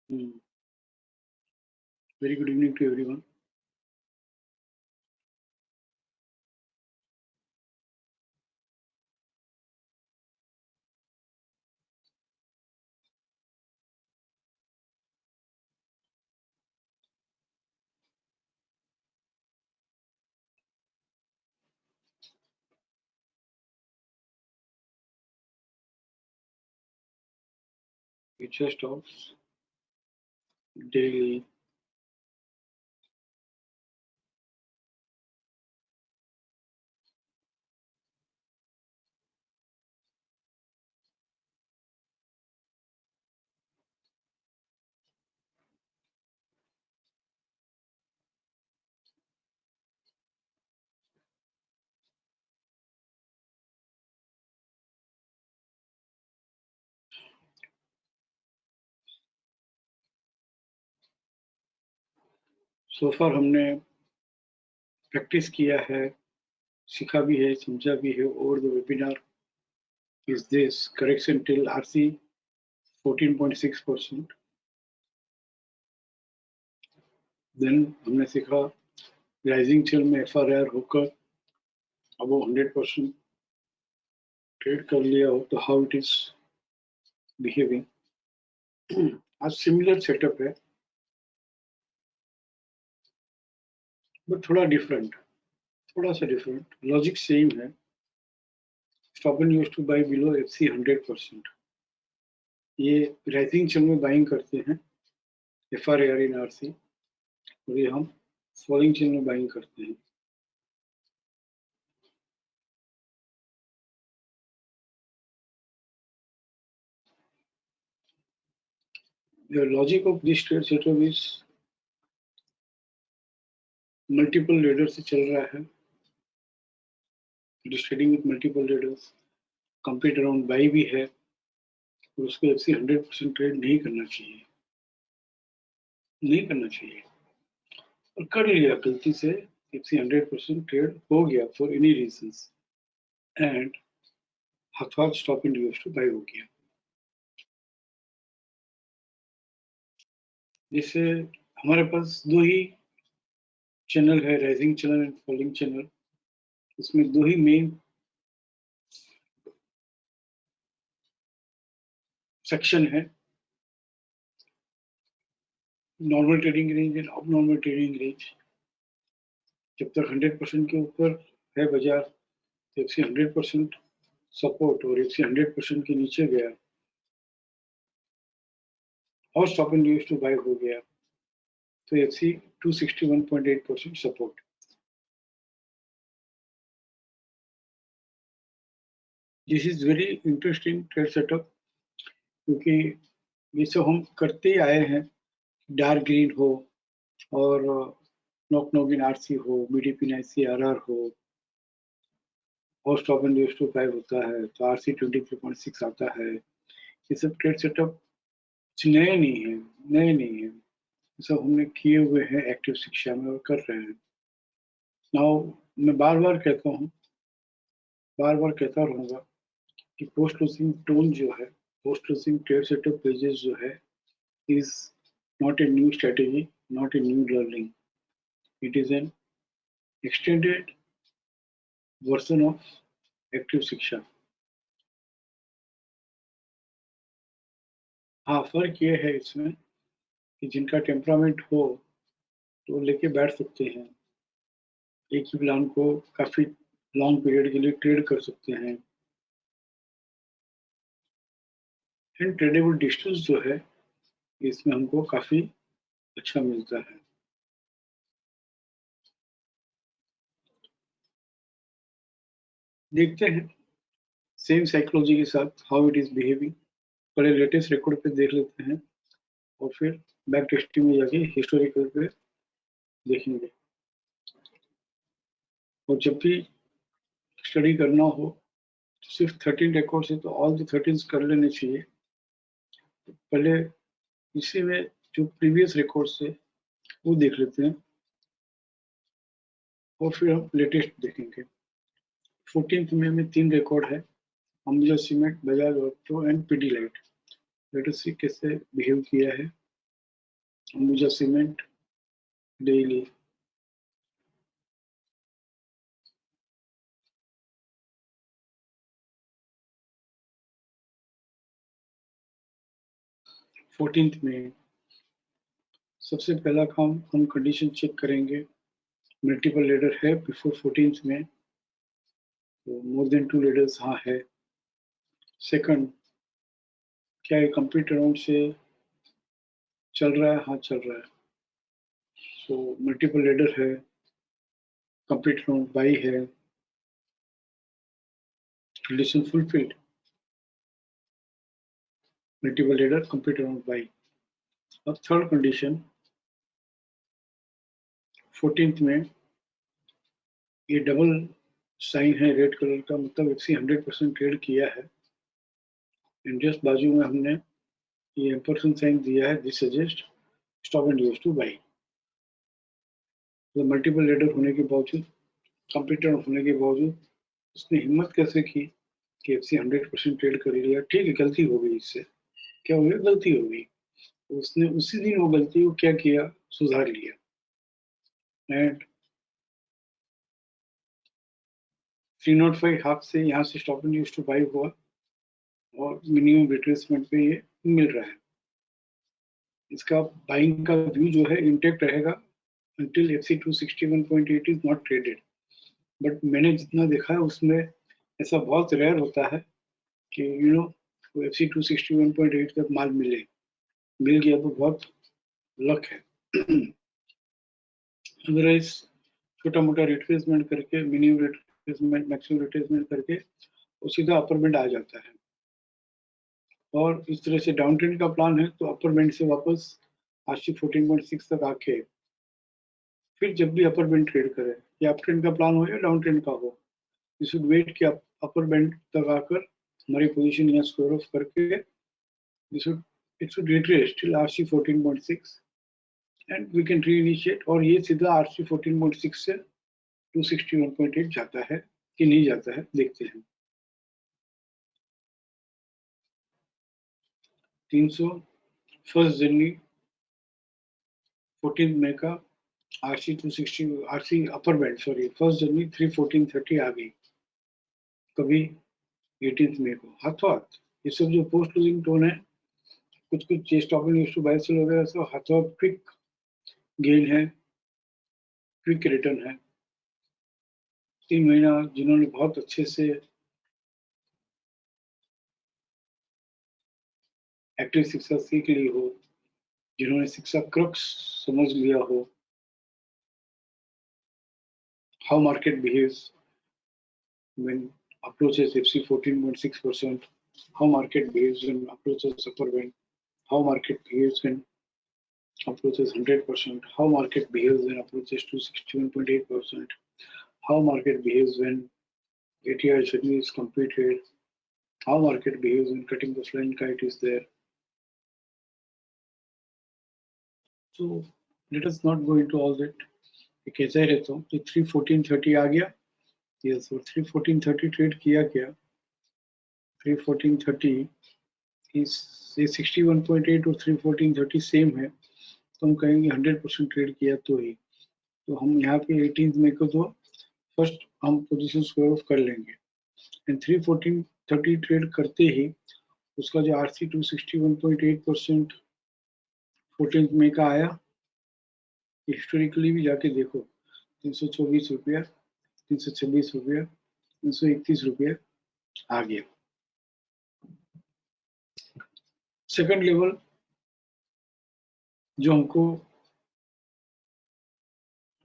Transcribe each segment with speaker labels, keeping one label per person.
Speaker 1: Very good evening to everyone. Future stocks daily. So far हमने practice किया है, सीखा भी है, समझा भी है. Over the webinar is this correction till RC 14.6%. Then हमने सीखा राइजिंग चेन में FRR होकर अब 100% ट्रेड कर लिया हो तो हाउ इट इज बिहेविंग. आज सिमिलर सेटअप है बट थोड़ा डिफरेंट, थोड़ा सा डिफरेंट. लॉजिक सेम है. Stop and used to buy below FC 100%. ये राइजिंग चेन में बाइंग करते हैं FRAR इन RC, और ये हम फॉलिंग चेन में बाइंग करते हैं. The logic of this trade setup is multiple ladder से चल रहा है. It is trading with multiple leaders. Complete around by भी है, और उसको FC 100% ट्रेड नहीं करना चाहिए, नहीं करना चाहिए. और कर लिया गलती से, FC 100% ट्रेड हो गया फॉर एनी रीजंस, एंड हाथ stop and used to buy हो गया. जिससे हमारे पास दो ही चैनल है, rising channel and falling channel. इसमें दो ही मेन सेक्शन है, नॉर्मल ट्रेडिंग रेंज एंड अब नॉर्मल ट्रेडिंग रेंज. जब तक 100% के ऊपर है बाजार तो FC 100% सपोर्ट, और FC 100% के नीचे गया और stop and used to buy हो गया तो FC 261.8% support. This is very interesting trade setup, क्योंकि ये सब हम करते ही आए हैं. डार्क ग्रीन हो और नॉक नॉक इन RC हो, BDP 9CRR हो, और stop and used to buy होता है तो RC 23.6 आता है. ये सब ट्रेड सेटअप नए नहीं है, नए नहीं है. ये सब हमने किए हुए हैं एक्टिव शिक्षा में और कर रहे हैं. नाउ मैं बार बार कहता हूँ, बार बार कहता रहूंगा कि पोस्ट लूजिंग टोन जो है, post losing trade setup pages जो है, is not a new strategy, not a new learning. It is an extended version of active शिक्षा. हाँ, फर्क ये है इसमें कि जिनका टेम्परामेंट हो तो लेके बैठ सकते हैं, एक ही प्लान को काफी लॉन्ग पीरियड के लिए ट्रेड कर सकते हैं. एंड ट्रेडेबल डिस्टेंस जो है इसमें हमको काफी अच्छा मिलता है. देखते हैं सेम साइकोलॉजी के साथ हाउ इट इज बिहेविंग. पहले लेटेस्ट रिकॉर्ड पे देख लेते हैं और फिर बैक टेस्टिंग में जाके हिस्टोरिकल पे देखेंगे. और जब भी स्टडी करना हो तो सिर्फ 13 रिकॉर्ड से तो ऑल द 13 कर लेने चाहिए. तो पहले इसी में जो प्रीवियस रिकॉर्ड से वो देख लेते हैं और फिर हम लेटेस्ट देखेंगे. 14 में हमें 3 रिकॉर्ड है, Ambuja cement, Bajaj auto and Pidilite. Let us see कैसे बिहेव किया है. अंबुजा सीमेंट डेली, फोर्टींथ में सबसे पहला काम हम कंडीशन चेक करेंगे, मल्टीपल लेडर है बिफोर 14th में, तो मोर देन 2 लेडर्स हाँ है। सेकंड, क्या ये कंप्लीट राउंड से चल रहा है? हाँ चल रहा है। सो मल्टीपल लेडर है, कंप्लीट राउंड बाई है, condition fulfilled, multiple ladder complete round by. अब थर्ड कंडीशन 14th में ये डबल साइन है रेड कलर का, मतलब एफसी 100% ट्रेड किया है। एंड जस्ट बाजू में हमने ये एम्परसेंट साइन दिया है, this suggest stop and use to by. तो मल्टीपल लेडर होने के बावजूद, कंप्लीट राउंड होने के बावजूद उसने हिम्मत कैसे की कि एफसी 100% ट्रेड कर लिया। ठीक है, गलती हो गई, इससे क्या हो गया, गलती हो गई। उसने उसी दिन वो गलती को क्या किया, सुधार लिया। एंड 305 हाफ से यहाँ से stop and use to buy हुआ और मिनिमम रिट्रेसमेंट पे ये मिल रहा है। इसका बाइंग का व्यू जो है इंटेक्ट रहेगा until FC 261.8 is not traded। But मैंने जितना देखा है उसमें ऐसा बहुत रेयर होता है कि FC 261.8 तक माल मिल गया तो बहुत लक है। अदरवाइज छोटा मोटा रिट्रेसमेंट करके, मिनिमम रिट्रेसमेंट, मैक्सिमम रिट्रेसमेंट करके वो सीधा अपर बैंड आ जाता है। और इस तरह से डाउन ट्रेंड का प्लान है तो अपर बैंड से वापस आरसी 14.6 तक आके फिर जब भी अपर बैंड ट्रेड करे, या अप ट्रेंड का प्लान हो या डाउन ट्रेंड का हो, यू शुड वेट कि अपर बैंड तक आकर हमारी पोजीशन यहाँ स्क्वायर ऑफ करके it should retrace till RC 14.6 and we can reinitiate। और ये सीधा RC 14.6 से 261.8 जाता है कि नहीं जाता है, देखते हैं। 300 फर्स्ट जनवरी 14 मई का RC 260, RC upper band, sorry, first जनवरी 314.30 आ गई, कभी 18 मई को हाथों हाथ। ये सब जो पोस्ट क्लोजिंग टोन है, कुछ stop and use to buy sell वगैरह सब हाथों हाथ क्विक गेन है, क्विक रिटर्न है। 3 महीना जिन्होंने बहुत अच्छे से एक्टिव शिक्षा सीख ली हो, जिन्होंने शिक्षा क्रक्स समझ लिया हो, how market behaves when approaches FC 14.6%, how market behaves when approaches upper band, how market behaves when approaches 100%, how market behaves when approaches to 61.8%, how market behaves when ATR journey is completed, how market behaves when cutting the flying kite is there. So let us not go into all that। कैसा ही रहता हूँ कि 314.30 आ गया, yes, और 314.30 trade किया क्या, 314.30 इस 61.8 और 314.30 सेम है, तो हम कहेंगे 100% ट्रेड किया तो ही। तो हम यहाँ पे 18 मई को तो फर्स्ट हम पोजीशन स्क्वायर ऑफ कर लेंगे। एंड 314.30 ट्रेड करते ही उसका जो RC 261.8% 14 मई का आया, हिस्टोरिकली भी जाके देखो, 324 रुपया, 326 रुपया, 331 रुपया आ गया। सेकंड लेवल जो हमको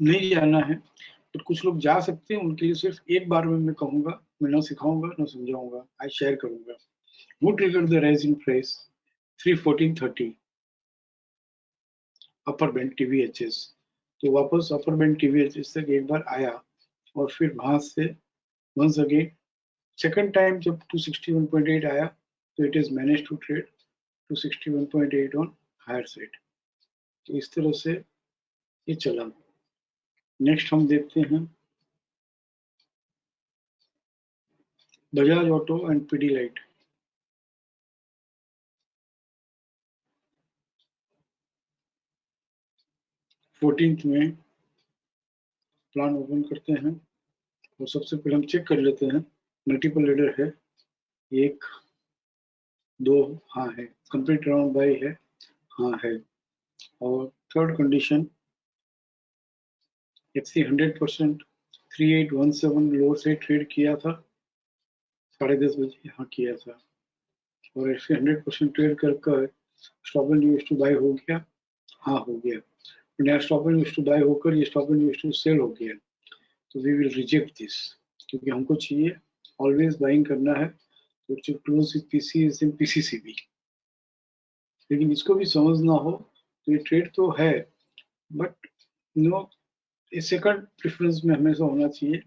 Speaker 1: नहीं जाना है, तो कुछ लोग जा सकते हैं, उनके लिए सिर्फ एक बार में मैं कहूंगा, मैं ना सिखाऊंगा ना समझाऊंगा, आज शेयर करूंगा। वो trigger the rise in price 314.30 upper band TVHS, तो वापस अपर बैंड TVHS तक एक बार आया और फिर वहां से वंस अगेन सेकंड टाइम जब 261.8 आया तो it is manage to trade 261.8 on higher side. तो इस तरह से ये चला। नेक्स्ट हम देखते हैं Bajaj auto and Pidilite. 14th में प्लान ओपन करते हैं और सबसे पहले हम चेक कर लेते हैं मल्टीपल लीडर है, 1 2 हाँ है, कंप्लीट राउंड बाई है, हाँ है, और थर्ड कंडीशन FC 100% 3817 लोअर से ट्रेड किया था 10:30 बजे, यहाँ किया था, और FC 100% ट्रेड कर stop and use to buy हो गया, हाँ हो गया, नया stop and use to buy होकर ये stop and use to sell हो गया, तो वी विल रिजेक्ट दिस, क्योंकि हमको चाहिए ऑलवेज बाइंग करना है, तो to close with PC is in PCCB। लेकिन इसको भी समझना हो तो ये ट्रेड तो है, बट नो सेकंड प्रेफरेंस में हमेशा होना चाहिए,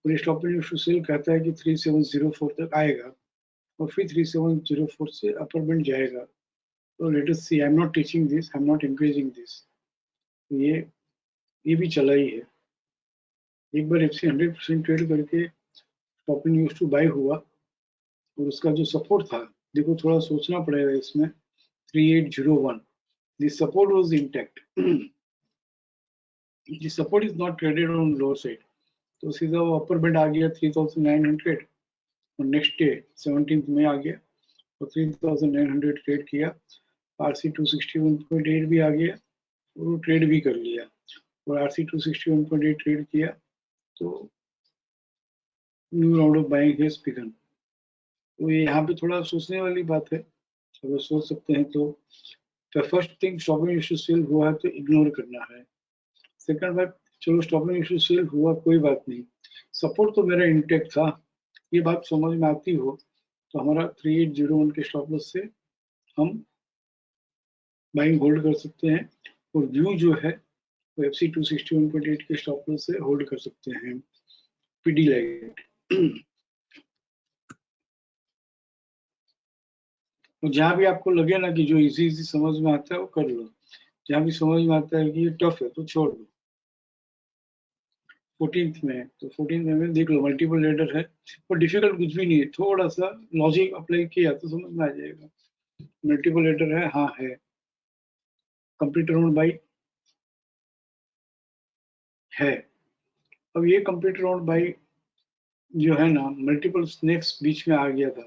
Speaker 1: और stop and use to sell कहता है कि 3704 तक आएगा और फिर 3704 से अपर बैंड जाएगा, तो let us see, I am not teaching this, I am not encouraging this, ये भी चला ही है। एक बार FC 100% ट्रेड करके stop and use to buy हुआ, और उसका जो सपोर्ट था, देखो थोड़ा सोचना पड़ेगा इसमें, 3801, the support was intact, the support is not traded on lower side, तो सीधा वो अपर बैंड आ गया 3900, और नेक्स्ट डे 17th में आ गया और 3900 ट्रेड किया, RC 261.8 भी आ गया और वो ट्रेड भी कर लिया, और RC 261.8 ट्रेड किया, तो new round of buying has begin. तो ये यहाँ पे थोड़ा सोचने वाली बात है, अगर सोच सकते हैं तो first thing stop and issue sell हुआ है तो इग्नोर करना है, सेकंड बात चलो स्टॉप एंड इशू सेल हुआ कोई बात नहीं, सपोर्ट तो मेरा इंटेक्ट था, ये बात समझ में आती हो तो हमारा 3801 के स्टॉप लॉस से हम बाइंग होल्ड कर सकते हैं, और व्यू जो है वो FC 261.8 के स्टॉप लॉस से होल्ड कर सकते हैं, PD लाइट। और जहाँ भी आपको लगे ना कि जो इजी समझ में आता है वो कर लो, जहाँ भी समझ में आता है कि ये टफ है तो छोड़ दो। 14th में, तो 14th में देख लो मल्टीपल लेडर है, और डिफिकल्ट कुछ भी नहीं है, थोड़ा सा लॉजिक अप्लाई किया तो समझ में आ जाएगा। मल्टीपल लेडर है, हाँ है, कंप्लीट राउंड बाई है, अब ये कंप्लीट राउंड बाई जो है ना, मल्टीपल स्नेक्स बीच में आ गया था,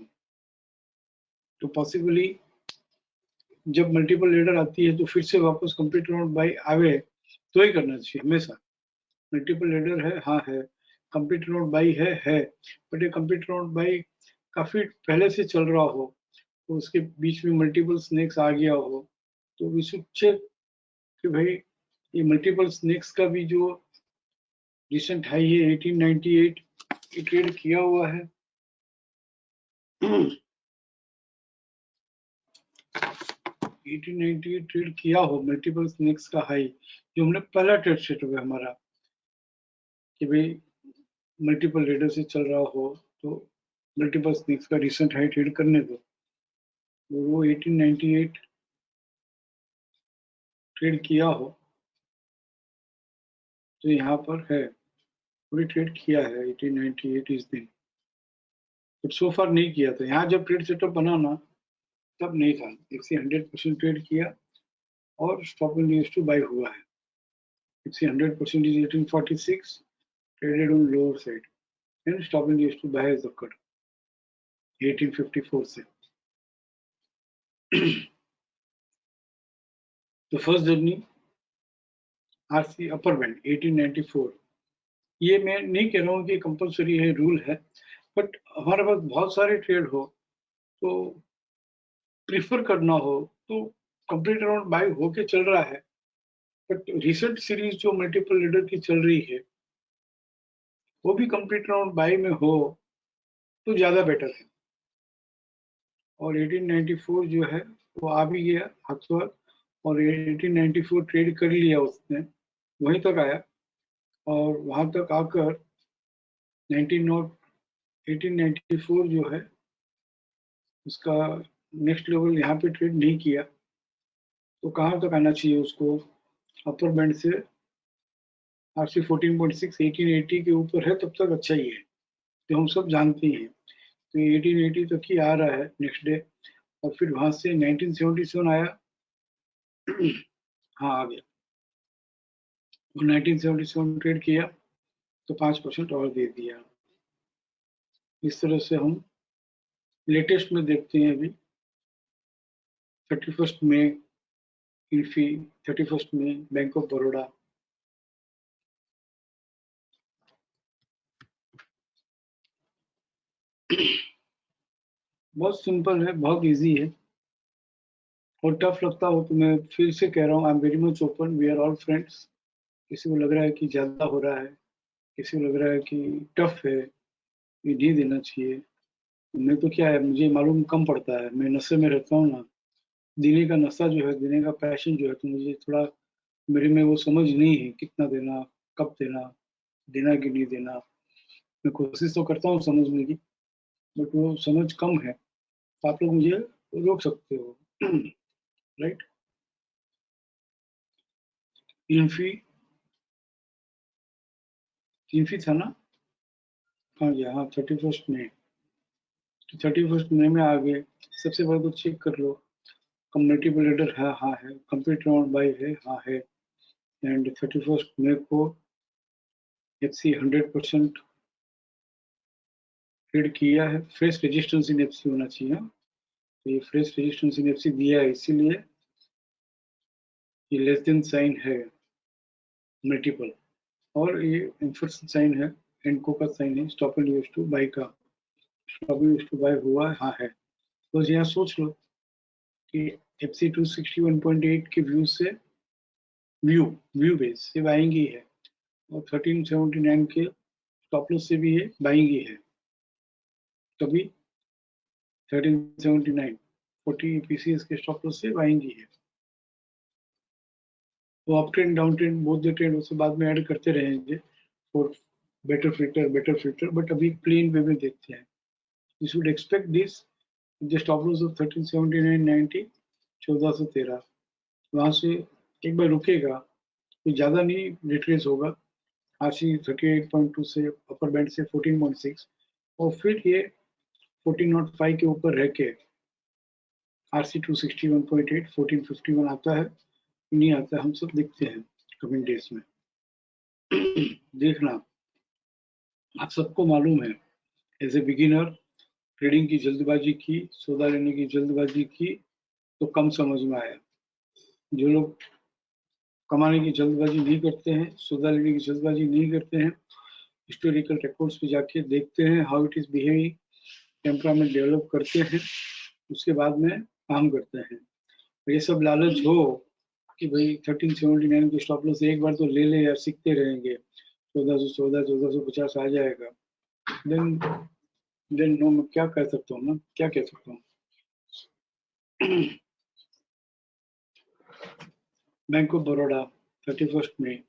Speaker 1: तो पॉसिबली जब मल्टीपल लेडर आती है तो फिर से वापस कंप्लीट राउंड बाई आवे तो ही करना चाहिए हमेशा। मल्टीपल लेडर है, हाँ है, कंप्लीट राउंड बाई है, बट ये कंप्लीट राउंड बाई काफी पहले से चल रहा हो, तो उसके बीच में मल्टीपल स्नेक्स आ गया हो, तो वी शुड चेक कि भाई ये मल्टीपल स्नेक्स का भी जो रिसेंट हाई है 1898 ये ट्रेड किया हुआ है। 1898 ट्रेड किया हो मल्टीपल स्नेक्स का हाई, जो हमने पहला ट्रेड सेट हुआ हमारा कि भाई मल्टीपल रेडर से चल रहा हो तो मल्टीपल स्नेक्स का रिसेंट हाई ट्रेड करने दो, तो वो 1898 ट्रेड किया हो तो यहाँ पर है, पूरी ट्रेड किया है 1898 इस दिन, बट सो फार नहीं किया था, यहाँ जब ट्रेड सेटअप बना ना तब नहीं था, 100% ट्रेड किया और stop in use to buy हुआ है, 100% is 1846 traded on lower side and stop in used to buy has occurred 1854 से। तो first journey RC upper band 1894, ये मैं नहीं कह रहा हूँ कि कंपलसरी है, रूल है, बट हमारे पास बहुत सारे ट्रेड हो तो प्रिफर करना हो तो कंप्लीट राउंड बाय होके चल रहा है, बट रिसेंट सीरीज जो मल्टीपल लीडर की चल रही है वो भी कंप्लीट राउंड बाय में हो तो ज्यादा बेटर है, और 1894 जो है वो आ भी गया हाथों, और 1894 ट्रेड कर लिया उसने, वहीं तक आया, और वहां तक आकर 1894 जो है उसका नेक्स्ट लेवल यहाँ पे ट्रेड नहीं किया, तो कहाँ तक आना चाहिए उसको, अपर बैंड से RC 14.6 1880 के ऊपर है तब तक अच्छा ही है, जो हम सब जानते हैं, तो 1880 तक ही आ रहा है नेक्स्ट डे, और फिर वहां से 1977 आया। हाँ आ गया, 1977 ट्रेड किया तो 5% और दे दिया। इस तरह से हम लेटेस्ट में देखते हैं अभी 31 मई इन्फी, 31 मई बैंक ऑफ बड़ौदा। बहुत सिंपल है, बहुत इजी है। और टफ लगता हो तो मैं फिर से कह रहा हूँ, I am very much open, we are all friends. किसी को लग रहा है कि ज्यादा हो रहा है, किसी को लग रहा है कि टफ है, ये नहीं देना चाहिए। मैं तो क्या है, मुझे मालूम कम पड़ता है, मैं नशे में रहता हूँ ना। देने का नशा जो है, देने का पैशन जो है, तो मुझे थोड़ा मेरे में वो समझ नहीं है कितना देना, कब देना, देना कि नहीं देना। मैं कोशिश तो करता हूँ समझने की, बट वो समझ कम है। तो आप लोग मुझे रोक सकते हो। राइट। इन्फी, इन्फी था ना? हाँ जी, हाँ 31 मई। तो 31 मई में आ गए। सबसे पहले तो चेक कर लो, कम्युनिटी बिल्डर है, हाँ है, कंप्लीट राउंड बाई है, हाँ है। एंड 31 मई को एफसी 100% ट्रेड किया है। फ्रेश रेजिस्टेंस इन एफसी होना चाहिए। तो ये फ्रेश रेजिस्टेंस इन एफसी दिया है, इसीलिए ये लेस देन साइन है मल्टीपल, और ये इन्फर्सन साइन है, एंडको का साइन है, stop and use to buy का। Stop and use to buy हुआ है, हाँ है। तो यहाँ सोच लो कि एफसी 261.8 के व्यू से, व्यू व्यू बेस से बाइंग ही है, और 1379 के स्टॉप लॉस से भी ये बाइंग ही है। तभी 1379 40 पीसीएस के स्टॉप लॉस से बाइंग ही है। वो up trend down trend both the trend उसके बाद में ऐड करते रहेंगे फॉर बेटर फिल्टर, बट अभी प्लेन वे में देखते हैं। You should expect this, the stop loss of 1379.90, 1413। वहां से एक बार रुकेगा तो ज्यादा नहीं रिट्रेस होगा, आरसी 38.2 से अपर बैंड से 14.6, और फिर ये 1405 के ऊपर रह के आरसी 261.8 1451 आता है, नहीं आता है, हम सब देखते हैं कमिंग डेज में। देखना, आप सबको मालूम है, एज ए बिगिनर ट्रेडिंग की जल्दबाजी की, सौदा लेने की जल्दबाजी की तो कम समझ में आया। जो लोग कमाने की जल्दबाजी नहीं करते हैं, सौदा लेने की जल्दबाजी नहीं करते हैं, हिस्टोरिकल रिकॉर्ड्स पे जाके देखते हैं how it is behaving, temperament develop करते हैं, उसके बाद में काम करते हैं। ये सब लालच हो कि भाई 1379 के स्टॉप लॉस एक बार तो ले ले यार, सीखते रहेंगे, 1414 1450 आ जाएगा, देन नो, मैं क्या कह सकता हूँ ना, क्या कह सकता हूँ। बैंक ऑफ बड़ौदा 31 मई।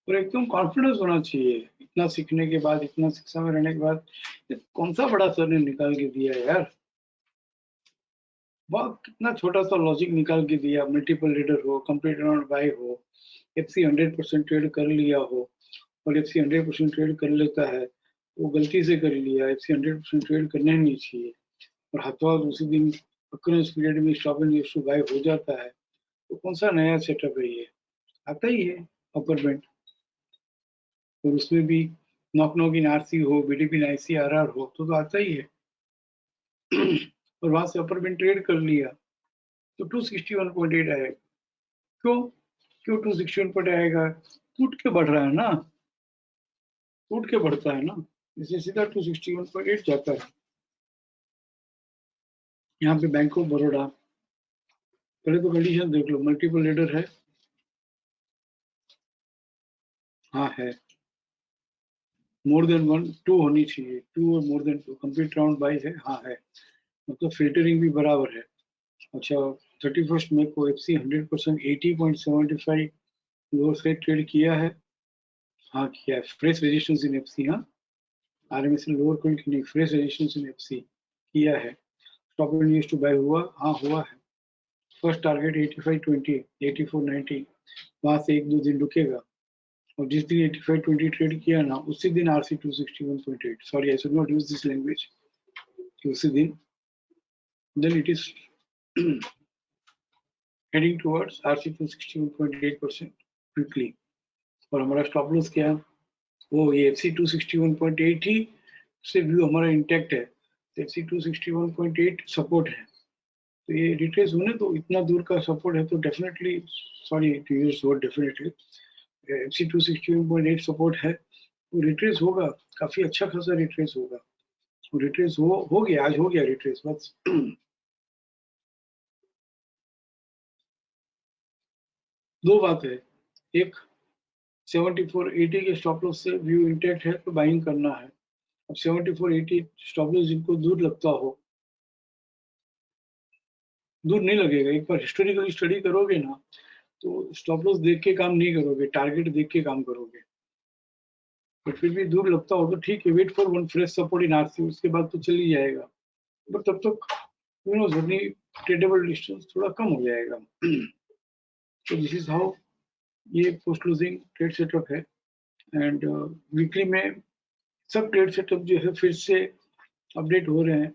Speaker 1: और एकदम कॉन्फिडेंस होना चाहिए, इतना सीखने के बाद, इतना शिक्षा में रहने के बाद, ये कौन सा बड़ा सर ने निकाल के दिया यार। बहुत कितना छोटा सा लॉजिक निकाल के दिया, मल्टीपल रीडर हो, कंप्लीट राउंड बाय हो, एफसी 100% ट्रेड कर लिया हो, और एफसी 100% ट्रेड कर लेता है, वो गलती से कर लिया, एफसी 100% ट्रेड करना नहीं चाहिए, और हाथों हाथ उसी दिन अक्रेंस पीरियड में stop and use to buy हो जाता है, तो कौन सा नया सेटअप है ये, आता ही है अपर बैंड। और उसमें भी नॉक नॉक इन आरसी हो, बीडीपी इन आईसीआरआर हो, तो आता ही है। और वहां से अपर बैंड ट्रेड कर लिया तो 261.8 आएगा। क्यों, क्यों 261 आएगा? टूट के बढ़ रहा है ना, टूट के बढ़ता है ना, इसलिए सीधा 261.8 जाता है। यहाँ पे बैंक ऑफ बड़ौदा, पहले तो कंडीशन देख लो, मल्टीपल लीडर है, हाँ है, मोर देन वन, टू होनी चाहिए, टू और more than two, complete round buy है, हाँ है, मतलब फिल्टरिंग भी बराबर है। अच्छा, 31 मई को एफसी 100% 80.75 लोअर से ट्रेड किया है, हाँ किया है, फ्रेश रेजिस्टेंस इन एफसी, हाँ आरएमएस लोअर कोई नहीं, फ्रेश रेजिस्टेंस इन एफसी किया है। Stop and use to buy हुआ, हाँ हुआ है। फर्स्ट टारगेट 8520, 8490, वहां से एक दो दिन रुकेगा, और जिस दिन 85-20 ट्रेड किया ना उसी दिन RC 261.8, sorry I should not use this language, उसी दिन then it is heading towards RC 261.8% quickly। और हमारा स्टॉप लॉस क्या है, वो ये FC 261.8 ही से व्यू हमारा इंटैक्ट है, तो FC 261.8 सपोर्ट है, तो ये रिट्रेस होने तो इतना दूर का सपोर्ट है तो definitely, sorry to use word definitely, FC 261.8 support है, तो रिट्रेस होगा, काफी अच्छा खासा रिट्रेस होगा, रिट्रेस हो गया, आज हो गया रिट्रेस बस। दो बात है, एक 74.80 के स्टॉप लॉस से व्यू इंटैक्ट है तो बाइंग करना है। अब 74.80 स्टॉप लॉस जिनको दूर लगता हो, दूर नहीं लगेगा, एक बार हिस्टोरिकली स्टडी करोगे ना तो स्टॉप लॉस देख के काम नहीं करोगे, टारगेट देख के काम करोगे, तो फिर भी दूर लगता हो तो ठीक है, wait for one fresh support in RC, उसके बाद तो चल ही जाएगा, बट तब तक जर्नी ट्रेडेबल डिस्टेंस थोड़ा कम हो जाएगा। तो दिस इज हाउ ये पोस्ट लूजिंग ट्रेड सेटअप है। एंड वीकली में सब ट्रेड सेटअप जो है फिर से अपडेट हो रहे हैं,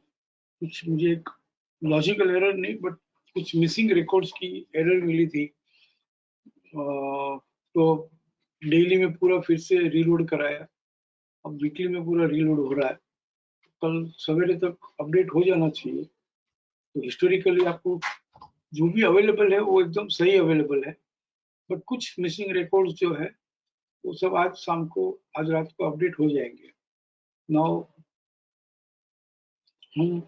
Speaker 1: कुछ मुझे एक लॉजिकल एरर नहीं बट कुछ मिसिंग रिकॉर्ड्स की एरर मिली थी, तो डेली में पूरा फिर से रीलोड कराया, अब वीकली में पूरा रीलोड हो रहा है, कल सवेरे तक अपडेट हो जाना चाहिए। तो हिस्टोरिकली आपको जो भी अवेलेबल है वो एकदम सही अवेलेबल है, बट कुछ मिसिंग रिकॉर्ड्स जो है वो सब आज शाम को, आज रात को अपडेट हो जाएंगे। नाउ हम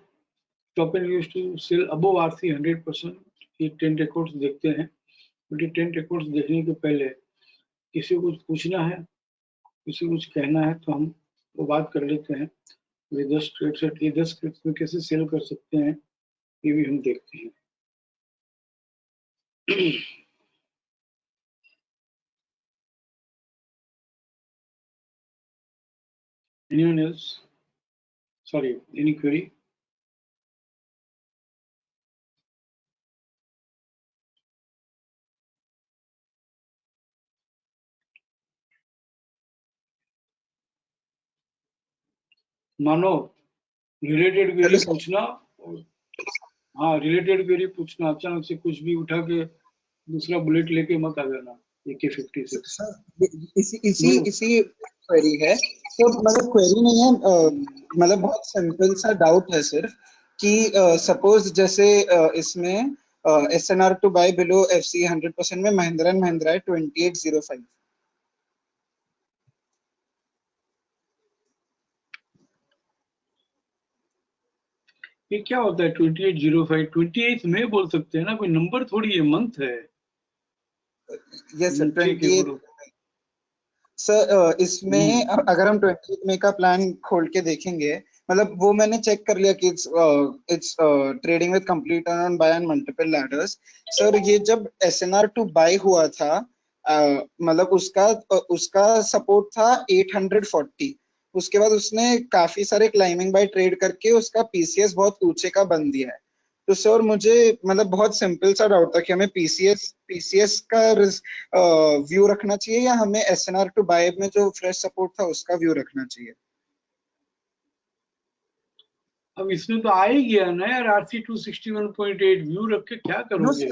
Speaker 1: top and use to sell above RC 100%, ये 10 रिकॉर्ड्स देखते हैं, बट ये 10 रिकॉर्ड्स देखने के पहले किसी को कुछ पूछना है, किसी को कुछ कहना है तो हम वो बात कर लेते हैं। ये 10 ट्रेड सेट, ये 10 ट्रेड्स में कैसे सेल कर सकते हैं ये भी हम देखते हैं। Anyone else? Sorry, any query? मानो रिलेटेड क्वेरी पूछना, हाँ रिलेटेड क्वेरी पूछना, अचानक से कुछ भी उठा के दूसरा बुलेट लेके मत आ जाना। AK-56
Speaker 2: इसी क्वेरी है, तो मतलब क्वेरी नहीं है, मतलब बहुत सिंपल सा डाउट है सिर्फ कि सपोज जैसे इसमें SNR to buy below FC 100% में महिंद्रा एंड महिंद्रा है 2805,
Speaker 1: ये क्या होता है 2805? 28 में बोल सकते हैं ना, कोई नंबर थोड़ी है, मंथ है।
Speaker 2: यस सर,
Speaker 1: ठीक है
Speaker 2: 28
Speaker 1: बोलो
Speaker 2: सर। इसमें अगर हम 28 मई का प्लान खोल के देखेंगे, मतलब वो मैंने चेक कर लिया कि it's trading with complete on buy and multiple ladders. Sir ये जब SNR टू बाय हुआ था, मतलब उसका सपोर्ट था 840, उसके बाद उसने काफी सारे क्लाइंबिंग बाय ट्रेड करके उसका PCS बहुत ऊंचे का बन दिया है। तो सर मुझे मतलब बहुत सिंपल सा डाउट था कि हमें पीसीएस का व्यू रखना चाहिए या हमें SNR टू बाय में जो फ्रेश सपोर्ट था उसका व्यू रखना चाहिए।
Speaker 1: अब इसमें तो आ ही गया ना यार, RC 261.8 व्यू रख के क्या करोगे?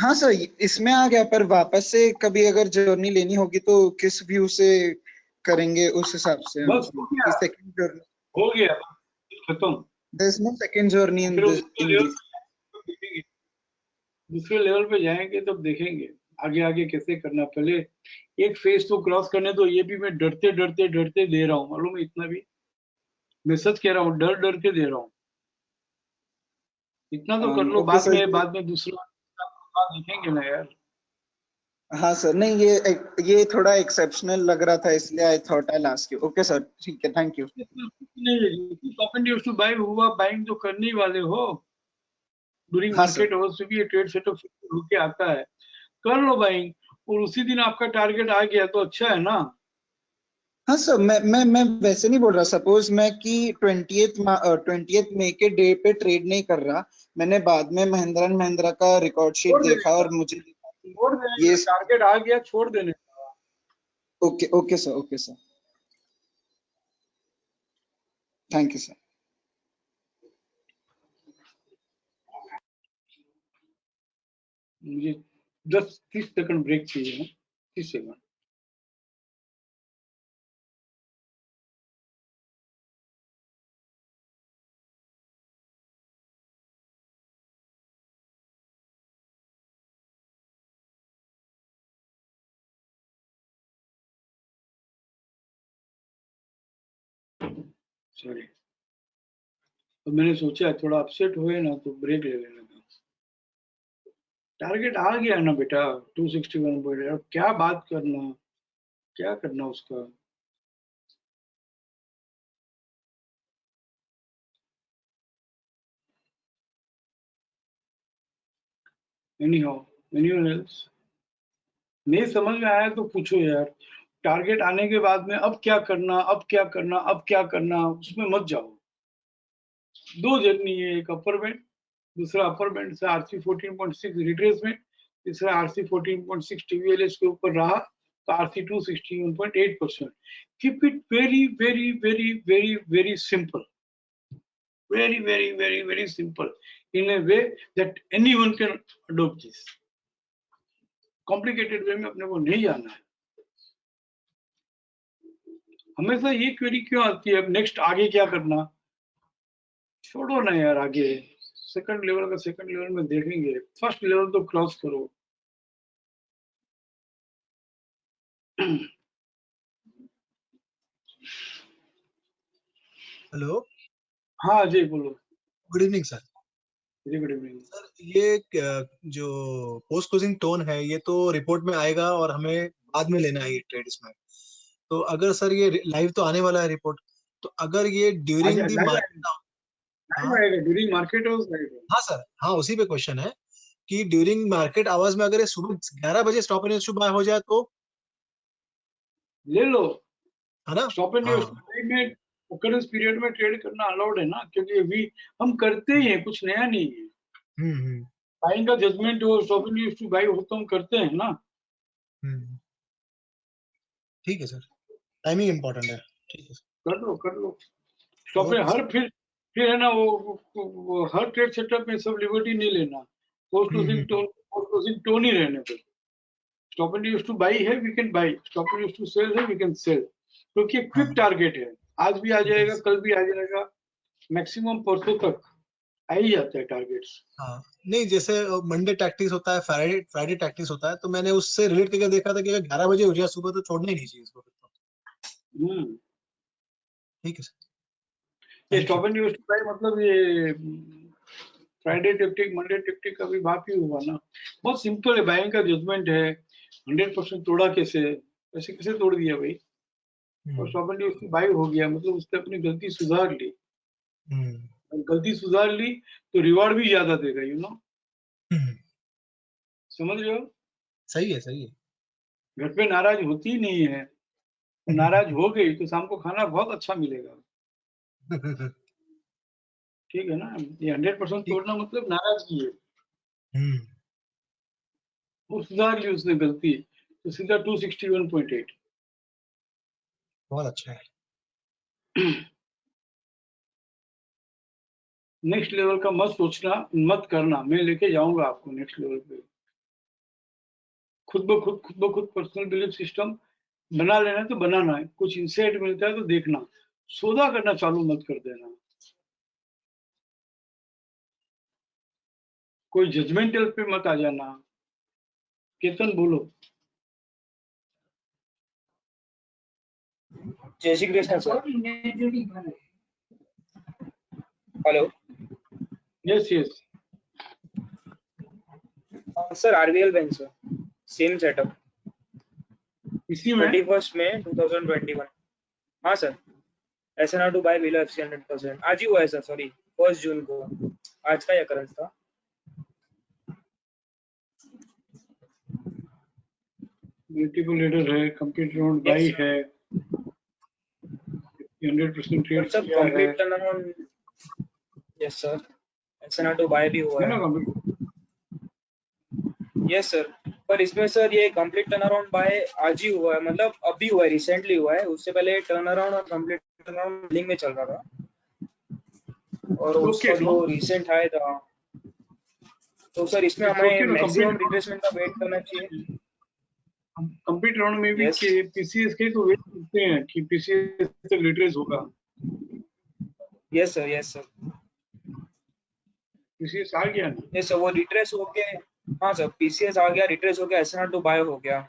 Speaker 2: हाँ सर, इसमें आ गया, पर वापस से कभी अगर जर्नी लेनी होगी तो किस व्यू से करेंगे, उस हिसाब से
Speaker 1: बस हो गया,
Speaker 2: सेकंड जर्नी,
Speaker 1: हो गया, खत्म।
Speaker 2: There is no second journey in this
Speaker 1: दूसरे लेवल पे जाएंगे तब देखेंगे आगे आगे कैसे करना। पहले एक फेज तो क्रॉस करने दो, ये भी मैं डरते डरते डरते दे रहा हूँ, मालूम है, इतना भी मैं सच कह रहा हूँ, डर डर के दे रहा हूँ। इतना तो कर लो,
Speaker 2: ओके सर।
Speaker 1: बाद में दूसरा देखेंगे ना यार।
Speaker 2: हाँ सर, नहीं ये थोड़ा एक्सेप्शनल लग रहा था, इसलिए I thought I ask you. Okay sir, ठीक है, थैंक यू।
Speaker 1: नहीं, top and use to buy हुआ, बाइंग तो करने ही वाले हो ड्यूरिंग
Speaker 2: हाँ
Speaker 1: मार्केट अवर्स में भी, ये ट्रेड सेटअप होके आता है, कर लो बाइंग, और उसी दिन आपका टारगेट आ गया तो अच्छा है ना।
Speaker 2: हाँ सर, मैं वैसे नहीं बोल रहा, सपोज मैं कि 20th मई के डे पे ट्रेड नहीं कर रहा, मैंने बाद में महिंद्रा एंड महिंद्रा का रिकॉर्ड शीट देखा और मुझे
Speaker 1: छोड़ देने
Speaker 2: ये
Speaker 1: का, टारगेट आ गया छोड़ देने का।
Speaker 2: Okay, sir. Thank you, sir.
Speaker 1: मुझे 10-30 सेकंड ब्रेक चाहिए है, 30 सेकंड। सॉरी, तो मैंने सोचा थोड़ा अपसेट हुए ना तो ब्रेक ले लेना था। टारगेट आ गया ना बेटा 261 पॉइंट, अब क्या बात करना, क्या करना उसका। Anyhow, anyone else? नहीं समझ में आया तो पूछो यार। टारगेट आने के बाद में अब क्या करना, अब क्या करना, अब क्या करना, उसमें मत जाओ। दो जर्नी है, एक अपर बैंड, दूसरा अपर बैंड से आरसी 14.6 रिट्रेस में, तीसरा आरसी 14.6 टीवीएलएस के ऊपर रहा तो RC 261.8%। Keep it very very very very very simple, very very very very simple in a way that anyone can adopt this. Complicated way में अपने को नहीं जाना है। हमेशा ये क्वेरी क्यों आती है, अब नेक्स्ट आगे क्या करना? छोड़ो ना यार, आगे सेकंड लेवल का सेकंड लेवल में देखेंगे, फर्स्ट लेवल तो क्रॉस करो।
Speaker 3: हेलो,
Speaker 1: हाँ अजय बोलो।
Speaker 3: Good evening sir.
Speaker 1: Very good evening
Speaker 3: sir, ये जो पोस्ट क्लोजिंग टोन है ये तो रिपोर्ट में आएगा और हमें बाद में लेना है ये ट्रेड इसमें। तो अगर सर ये लाइव तो आने वाला है रिपोर्ट, तो अगर ये during the market,
Speaker 1: during market
Speaker 3: हाँ सर, हाँ उसी पे क्वेश्चन है कि ड्यूरिंग मार्केट आवर्स में अगर ये सुबह 11 बजे स्टॉप एंड यूज बाय हो जाए तो
Speaker 1: ले लो,
Speaker 3: है ना?
Speaker 1: स्टॉप एंड यूज में ओकरेंस पीरियड में ट्रेड करना अलाउड है ना, क्योंकि अभी हम करते ही हैं, कुछ नया नहीं है। बाइंग का जजमेंट हो, stop and use to buy हो तो हम करते हैं ना।
Speaker 3: ठीक है सर, टाइमिंग इम्पोर्टेंट है। ठीक है सर,
Speaker 1: कर लो स्टॉप एंड हर फिर है ना वो हर ट्रेड सेटअप में सब लिबर्टी नहीं लेना, पोस्ट क्लोजिंग टोन ही रहने दो। Stop and use to buy है, we can buy, stop and use to sell है, वी कैन सेल, क्योंकि क्विक टारगेट है, आज भी आ जाएगा, कल भी आ जाएगा, मैक्सिमम परसों तक आ ही जाता है टारगेट्स।
Speaker 3: हाँ नहीं, जैसे मंडे टैक्टिक्स होता है, फ्राइडे टैक्टिक्स होता है, तो मैंने उससे रिलेट करके देखा था कि अगर 11 बजे हो जाए सुबह तो छोड़ना ही नहीं चाहिए इसको। ठीक है सर,
Speaker 1: ये stop and use to by मतलब ये फ्राइडे टेक्टिक, मंडे टेक्टिक का भी बात ही हुआ ना। बहुत सिंपल है, बाइंग का जजमेंट है, 100% तोड़ा कैसे, ऐसे कैसे तोड़ दिया भाई, और stop and use to by हो गया, मतलब उसने अपनी गलती सुधार ली। गलती सुधार ली तो रिवार्ड भी ज्यादा देगा, यू नो, समझ रहे हो?
Speaker 3: सही है, सही है।
Speaker 1: घर पे नाराज होती नहीं है, नाराज हो गई तो शाम को खाना बहुत अच्छा मिलेगा। ठीक है ना, ये 100% तोड़ना मतलब नाराजगी है। वो सुधार ली उसने गलती, तो सीधा 261.8।
Speaker 3: बहुत अच्छा है।
Speaker 1: नेक्स्ट लेवल का मत सोचना, मत करना, मैं लेके जाऊंगा आपको नेक्स्ट लेवल पे। खुद ब खुद पर्सनल बिलीफ सिस्टम बना लेना है तो बनाना है, कुछ इंसाइट मिलता है तो देखना, सौदा करना चालू मत कर देना। कोई जजमेंटल पे मत आ जाना। केतन बोलो।
Speaker 4: जय Shri Krishna sir. Hello.
Speaker 1: Yes yes
Speaker 4: sir RBL bank sir, same setup,
Speaker 1: इसी में
Speaker 4: 31 मई 2021। हाँ sir, SNR to buy below FC 100%, आज ही हुआ है सर, सॉरी 1 जून को, आज का या करंट था।
Speaker 1: मल्टीपल लीडर है, कंप्लीट राउंड बाई है, 100% ट्रेड
Speaker 4: सब complete turnaround. Yes sir, SNR to buy भी हुआ है।
Speaker 1: ना कंप्लीट?
Speaker 4: यस सर, पर इसमें सर ये कंप्लीट टर्न अराउंड बाय आज ही हुआ है, मतलब अभी हुआ है, रिसेंटली हुआ है। उससे पहले टर्न अराउंड और कंप्लीट टर्न अराउंड बिलिंग में चल रहा था, और उसका
Speaker 1: Okay,
Speaker 4: जो
Speaker 1: no?
Speaker 4: रिसेंट हाई था, तो सर इसमें
Speaker 1: It's
Speaker 4: हमें
Speaker 1: okay, no?
Speaker 4: Maximum
Speaker 1: Complete
Speaker 4: retracement का वेट करना चाहिए।
Speaker 1: कंप्लीट राउंड में भी
Speaker 4: Yes.
Speaker 1: पीसीएस के तो वेट करते हैं कि पीसीएस तक रिट्रेस होगा।
Speaker 4: Yes sir, yes sir,
Speaker 1: PCS आ गया ना?
Speaker 4: यस सर, वो रिट्रेस हो के, हाँ सर, पीसीएस आ गया, रिट्रेस हो गया, एसएनआर टू बाय हो गया,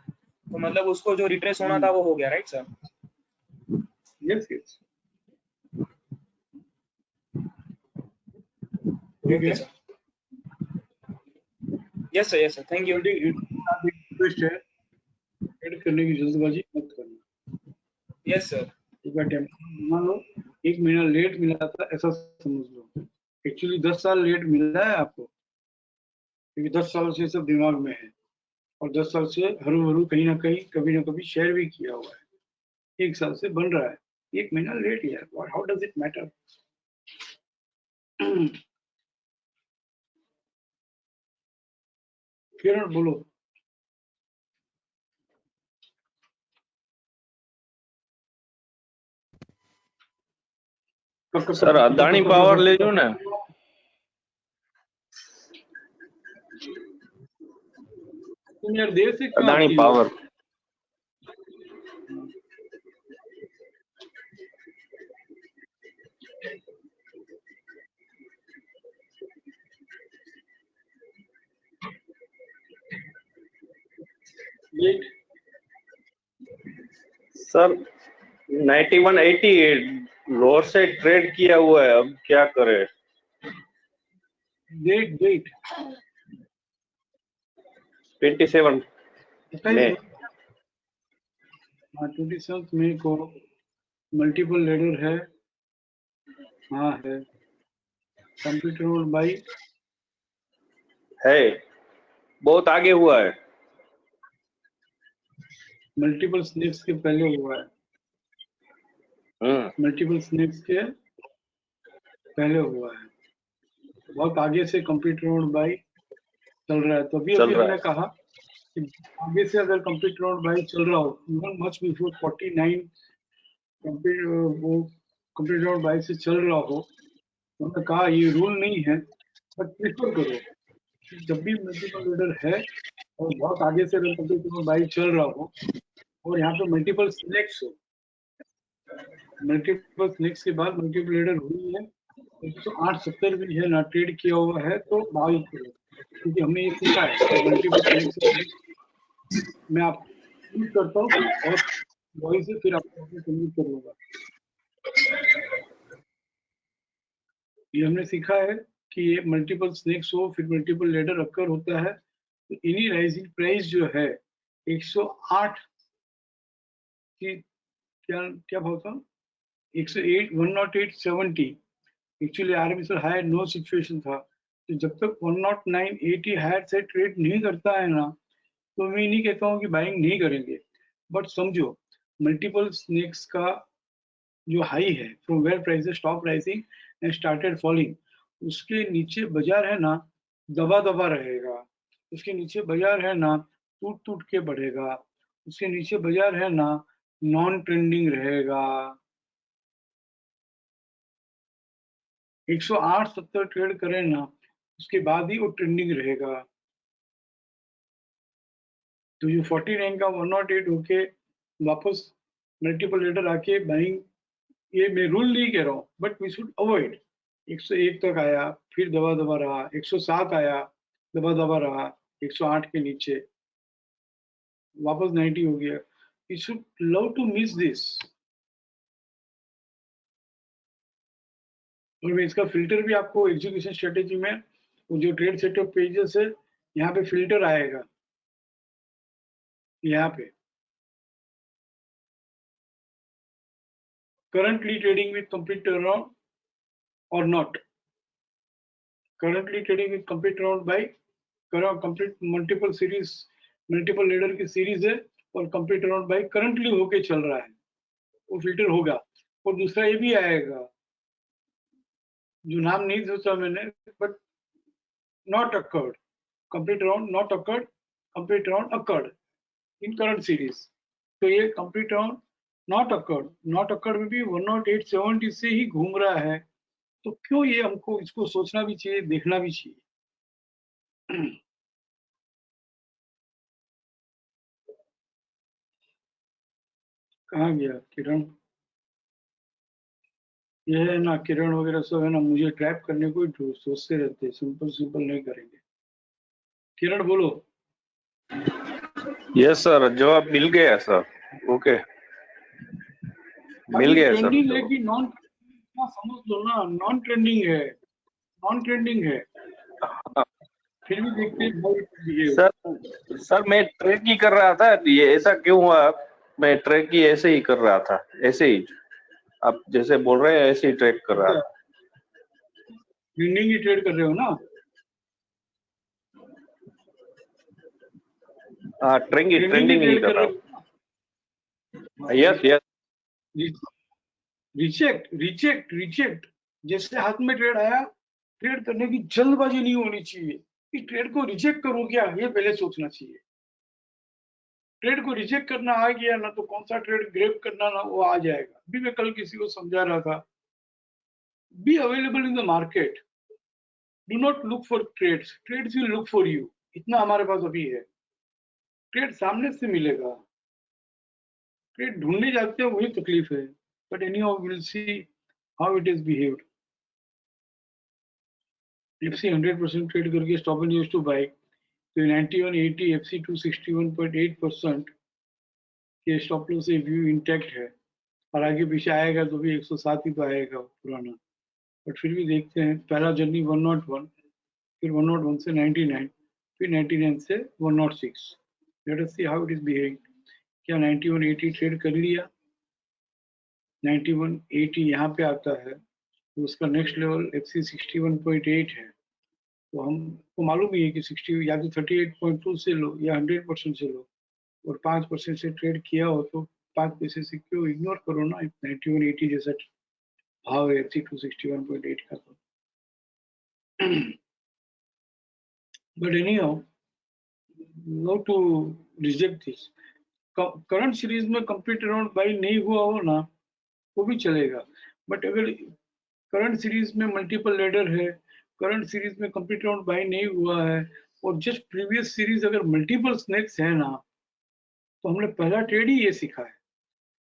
Speaker 4: तो मतलब उसको जो रिट्रेस होना था वो हो गया, राइट सर?
Speaker 1: यस यस, ठीक
Speaker 4: ओके
Speaker 1: है।
Speaker 4: Sir, yes sir, thank you.
Speaker 1: Request है, एड करने की जल्दबाजी मत करना।
Speaker 4: यस सर,
Speaker 1: एक बार मान लो 1 महीना लेट मिला था ऐसा समझ लो, एक्चुअली 10 साल लेट मिला है आपको, क्योंकि 10 साल से सब दिमाग में है, और 10 साल से हरू भरू कहीं ना कहीं कभी ना कभी शेयर भी किया हुआ है। 1 साल से बन रहा है, 1 महीना लेट यार, हाउ डज इट मैटर? किरण बोलो।
Speaker 5: सर अदानी पावर ले लो ना।
Speaker 1: तुम यार देर से क्यों
Speaker 5: अदानी
Speaker 1: आती हो?
Speaker 5: पावर
Speaker 1: लेट
Speaker 5: सर 9180 लोअर से ट्रेड किया हुआ है, अब क्या करे?
Speaker 1: डेट डेट
Speaker 5: 27 में।
Speaker 1: हाँ 27 मई को मल्टीपल लेडर है, हाँ है, कंप्यूटर और बाई
Speaker 5: है, बहुत आगे हुआ है।
Speaker 1: मल्टीपल स्नेक्स के पहले हुआ है, मल्टीपल स्नेक्स के पहले हुआ है, बहुत आगे से कंप्यूटर और बाई चल रहा है। तो अभी अभी हमने कहा कि आगे से अगर कंप्यूटर और बाई चल रहा हो, इवन मच बिफोर 49 वो कंप्यूटर और बाई से चल रहा हो, तो हमने कहा ये रूल नहीं है, बट प्रिफर करो जब भी मल्टीपल लीडर है और बहुत आगे से अगर कंप्यूटर और बाई चल रहा हो और यहाँ पे मल्टीपल स्नेक्स हो, मल्टीपल स्नेक्स के बाद मल्टीपल लीडर हुई है, 108.70 भी है ना, ट्रेड किया हुआ है, तो बाई करो, क्योंकि हमने ये सीखा है मल्टीपल स्नेक्स। मैं आपको करता हूँ और वही से फिर आपको सबमिट कर लूंगा। ये हमने सीखा है कि ये मल्टीपल स्नेक्स हो फिर मल्टीपल लेडर अकर होता है, तो इन्हीं राइजिंग प्राइस जो है 108 की क्या क्या भाव था, 108 108.70 एक्चुअली आरएमएसआर हाई नो सिचुएशन था। तो जब तक 109.80 हायर से ट्रेड नहीं करता है ना, तो मैं नहीं कहता हूँ कि बाइंग नहीं करेंगे, बट समझो मल्टीपल स्नेक्स का जो हाई है from where prices stop rising and started falling, उसके नीचे बाजार है ना दबा दबा रहेगा, उसके नीचे बाजार है ना टूट टूट के बढ़ेगा, उसके नीचे बाजार है ना नॉन ट्रेंडिंग रहेगा। 108.70 ट्रेड करें ना, उसके बाद ही वो ट्रेंडिंग रहेगा। तो जो 49 का 108 होके वापस मल्टीपल लेटर आके बाइंग, ये मैं रूल नहीं कह रहा हूँ, बट वी शुड अवॉइड। 101 तक आया, फिर दबा दबा रहा, 107 आया, दबा दबा रहा, 108 के नीचे वापस 90 हो गया। We should love to miss this. और मैं इसका फिल्टर भी आपको एग्जीक्यूशन स्ट्रेटेजी में, जो ट्रेड सेटअप पेजेस है, यहाँ पे फिल्टर आएगा, यहाँ पे currently trading with complete turnaround or not, currently trading with complete turnaround by complete multiple series, multiple leader की सीरीज है और कंप्लीट टर्नआउट बाय करंटली होके चल रहा है, वो फिल्टर होगा। और दूसरा ये भी आएगा जो नाम नहीं सोचा मैंने, but not occurred, complete turnout not occurred, complete turnaround occurred in current series. तो ये complete turnaround not occurred में भी 108.70 से ही घूम रहा है, तो क्यों ये हमको इसको सोचना भी चाहिए, देखना भी चाहिए। कहाँ गया किरण? ये है ना किरण वगैरह सब है ना, मुझे ट्रैप करने को ही सोचते रहते हैं, सिंपल नहीं करेंगे। किरण बोलो।
Speaker 5: यस सर, जवाब मिल गया सर। ओके, मिल गया सर।
Speaker 1: ट्रेंडिंग है कि नॉन, समझ लो ना, नॉन ट्रेंडिंग है, फिर भी देखते हैं।
Speaker 5: सर मैं ट्रेड ही कर रहा था, ये ऐसा क्यों हुआ? मैं ट्रेड ही ऐसे ही कर रहा था, ऐसे ही आप जैसे बोल रहे हैं ऐसे ही ट्रेड कर रहा था।
Speaker 1: ट्रेंडिंग ही ट्रेड कर रहे हो ना?
Speaker 5: हाँ, ट्रेंडिंग ही कर रहा हूँ। यस। रिजेक्ट जैसे हाथ में ट्रेड आया, ट्रेड करने की जल्दबाजी नहीं होनी चाहिए कि ट्रेड को रिजेक्ट करूं क्या, ये पहले सोचना चाहिए। ट्रेड को रिजेक्ट करना आ गया ना, तो कौन सा ट्रेड ग्रैब करना ना वो आ जाएगा। अभी मैं कल किसी को समझा रहा था, be available in the market, do not look for trades will look for you. इतना हमारे पास अभी है, ट्रेड सामने से मिलेगा, ट्रेड ढूंढने जाते हैं वही तकलीफ है। But anyhow will see how it is behaved. FC 100% trade करके stop and use to buy, तो 9180 एफसी 261.8% के स्टॉप लॉस से व्यू इंटैक्ट है, और आगे पीछे आएगा तो भी 107 ही तो आएगा पुराना। बट फिर भी देखते हैं, पहला जर्नी 101, फिर 101 से 99, फिर 99 से 106। Late us C how it is behaving. क्या 9180 ट्रेड कर लिया? 9180 यहाँ पे आता है, तो उसका नेक्स्ट लेवल एफसी 61.8 है। तो हमको मालूम ही है कि 60 या तो 38.2 से लो या 100% से लो, और 5% से ट्रेड किया हो तो 5 पैसे से क्यों इग्नोर करो ना। 9180 जैसा भाव है एफसी 261.8 का। तो but anyhow, no to reject this. Current series में कंप्लीट राउंड बाई नहीं हुआ हो ना, वो भी चलेगा। बट अगर करंट सीरीज में मल्टीपल लेडर है, करंट सीरीज में कंप्लीट राउंड बाई नहीं हुआ है, और जस्ट प्रीवियस सीरीज अगर मल्टीपल स्नैक्स है ना, तो हमने पहला ट्रेड ही ये सीखा है।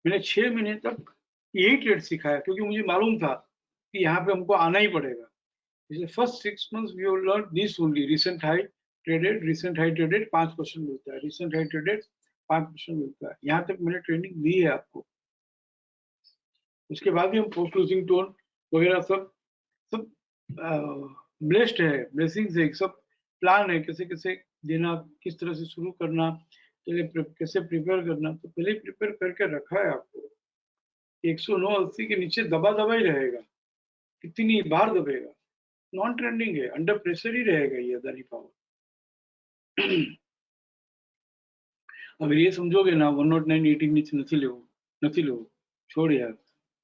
Speaker 5: मैंने 6 महीने तक यही ट्रेड सिखाया, क्योंकि मुझे मालूम था कि यहाँ पे हमको आना ही पड़ेगा। इसलिए first 6 months we have learn this only, recent high traded 5% मिलता है, रिसेंट हाई ट्रेडेड 5% मिलता है। यहाँ तक मैंने ट्रेनिंग दी है आपको। उसके बाद भी हम पोस्ट क्लोजिंग टोन वगैरह सब ब्लेस्ड है, ब्लेसिंग्स है, सब प्लान है, कैसे कैसे देना, किस तरह से शुरू करना, कैसे प्रिपेयर करना। तो पहले प्रिपेयर करके रखा है आपको। 109.80 के नीचे दबा ही रहेगा, कितनी बार दबेगा। नॉन ट्रेंडिंग है, अंडर प्रेशर ही रहेगा ये अदानी पावर। अगर ये समझोगे ना 109.80 नीचे નથી લેવું, छोड़ यार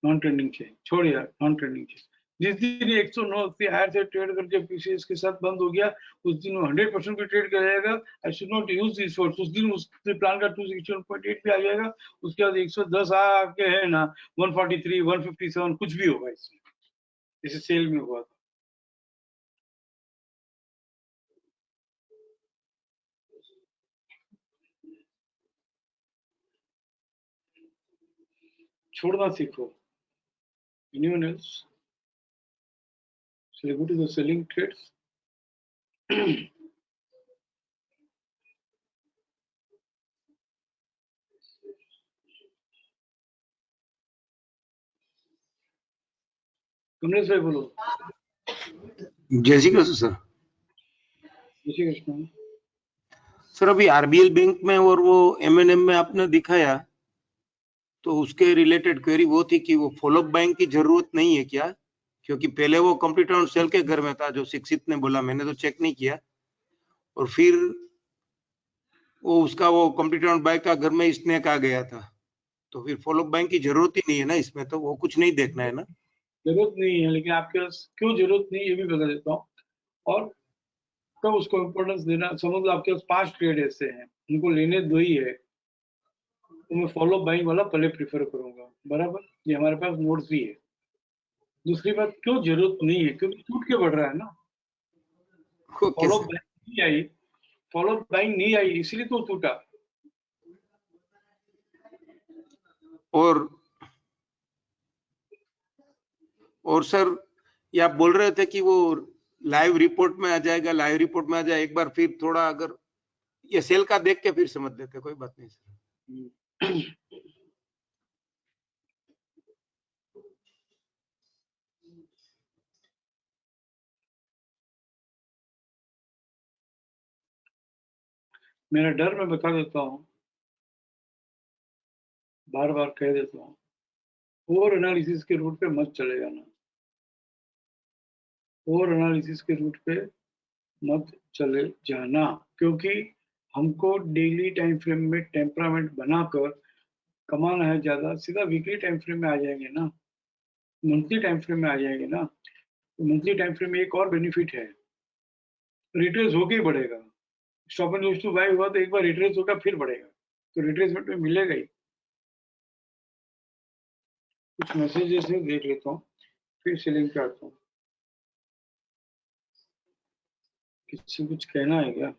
Speaker 5: नॉन ट्रेंडिंग છે, छोड़ यार नॉन ट्रेंडिंग છે। जिस दिन 109.80 हायर से ट्रेड करके पीसीएस के साथ बंद हो गया, उस दिन वो 100% भी ट्रेड कर जाएगा। I should not use this words. उस दिन उसके प्लान का 261.8 भी आ जाएगा, उसके बाद 110 आके है ना 143, 157 कुछ भी होगा इसमें, जैसे सेल में हुआ था। छोड़ना सीखो। Anyone else? Shall I go to the selling trades? Kamlesh भाई बोलो।
Speaker 6: जय श्री कृष्ण सर।
Speaker 1: जय श्री कृष्ण।
Speaker 6: सर अभी आरबीएल बैंक में और वो एमएनएम में आपने दिखाया, तो उसके रिलेटेड क्वेरी वो थी कि वो फॉलोअप बैंक की जरूरत नहीं है क्या? क्योंकि पहले वो कंप्लीट राउंड सेल के घर में था, जो शिक्षित ने बोला, मैंने तो चेक नहीं किया। और फिर वो उसका वो कंप्लीट राउंड बाय का घर में स्नैक आ गया था, तो फिर फॉलोअप बैंक की जरूरत ही नहीं है ना इसमें, तो वो कुछ नहीं देखना है ना?
Speaker 1: जरूरत नहीं है, लेकिन आपके पास क्यों जरूरत नहीं ये भी बता देता हूँ। और
Speaker 5: तब उसको इम्पोर्टेंस देना। समझ लो आपके पास 5 ट्रेड ऐसे हैं, उनको लेने 2 ही है, तो मैं फॉलो बाइंग वाला पहले प्रीफर करूंगा, बराबर। ये हमारे पास नोट्स भी है। दूसरी बात, क्यों जरूरत नहीं है, क्योंकि टूट के बढ़ रहा है ना।
Speaker 6: Okay
Speaker 5: follow
Speaker 6: sir.
Speaker 5: बाइंग नहीं आई, फॉलो बाइंग नहीं आई, इसलिए तो टूटा।
Speaker 6: और सर, ये आप बोल रहे थे कि वो लाइव रिपोर्ट में आ जाएगा, लाइव रिपोर्ट में आ जाए, एक बार फिर थोड़ा अगर ये सेल का देख के फिर समझ लेते, कोई बात नहीं सर।
Speaker 5: मेरा डर मैं बता देता हूँ, बार बार कह देता हूँ, ओवर एनालिसिस के रूट पे मत चले जाना। ओवर एनालिसिस के रूट पे मत चले जाना, क्योंकि हमको डेली टाइम फ्रेम में टेम्परामेंट बनाकर कमाना है ज्यादा। सीधा वीकली टाइम फ्रेम में आ जाएंगे ना, मंथली टाइम फ्रेम में आ जाएंगे ना। तो मंथली टाइम फ्रेम में एक और बेनिफिट है, रिट्रेस होके ही बढ़ेगा। Stop and lose to buy हुआ तो एक बार रिट्रेस होगा फिर बढ़ेगा, तो रिट्रेसमेंट में मिलेगा ही। कुछ मैसेजेस है, देख लेता हूँ, फिर सेलिंग पे आता हूँ। किसी कुछ कहना है क्या?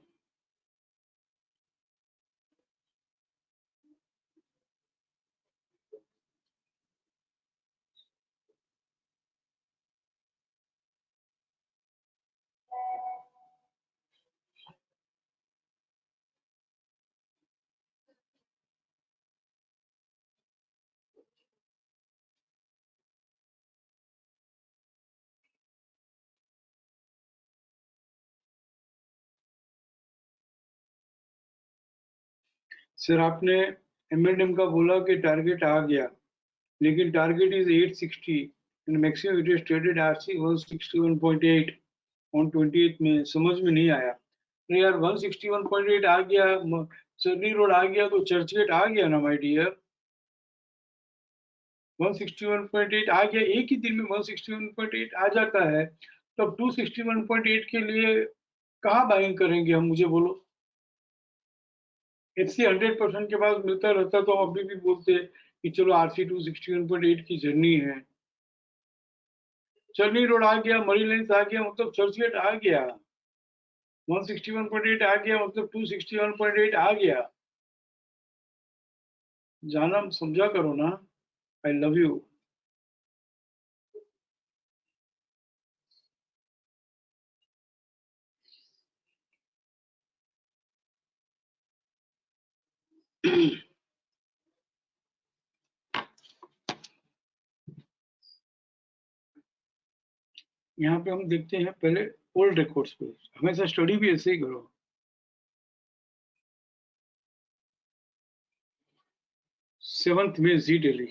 Speaker 5: सर आपने M&M का बोला कि टारगेट आ गया, लेकिन target is 860 and maximum it is traded RC 161.8 on 28 में। समझ में नहीं आया। अरे यार 161.8 आ गया, सर्नी रोड आ गया, तो चर्चगेट आ गया ना माय डियर। 161.8 आ गया, एक ही दिन में 161.8 आ जाता है, तब 261.8 के लिए कहाँ बाइंग करेंगे हम, मुझे बोलो। FC 100% के पास मिलता रहता तो हम अभी भी बोलते कि चलो RC 261.8 की जर्नी है। चर्नी रोड आ गया, मरी लेंस आ गया, मतलब चर्चगेट आ गया। 161.8 आ गया, मतलब 261.8 आ गया। जाना समझा करो ना। I love you. यहाँ पे हम देखते हैं पहले ओल्ड रिकॉर्ड्स पे। हमेशा स्टडी भी ऐसे ही करो। सेवंथ में जी डेली,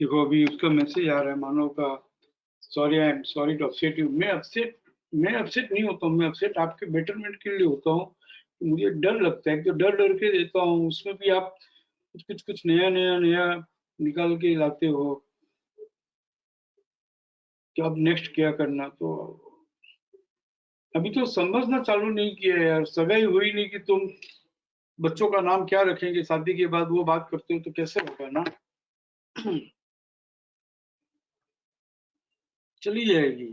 Speaker 5: देखो अभी उसका मैसेज आ रहा है मानव का। Sorry, I am sorry to upset you. मैं अपसेट नहीं होता हूँ, मैं अपसेट आपके बेटरमेंट के लिए होता हूँ। मुझे डर लगता है, तो डर डर के देता हूँ, उसमें भी आप कुछ नया निकाल के लाते हो कि अब नेक्स्ट क्या करना। तो अभी तो समझना चालू नहीं किया यार, सगाई हुई नहीं कि तुम बच्चों का नाम क्या रखेंगे शादी के बाद, वो बात करते हो तो कैसे होगा ना। चली जाएगी।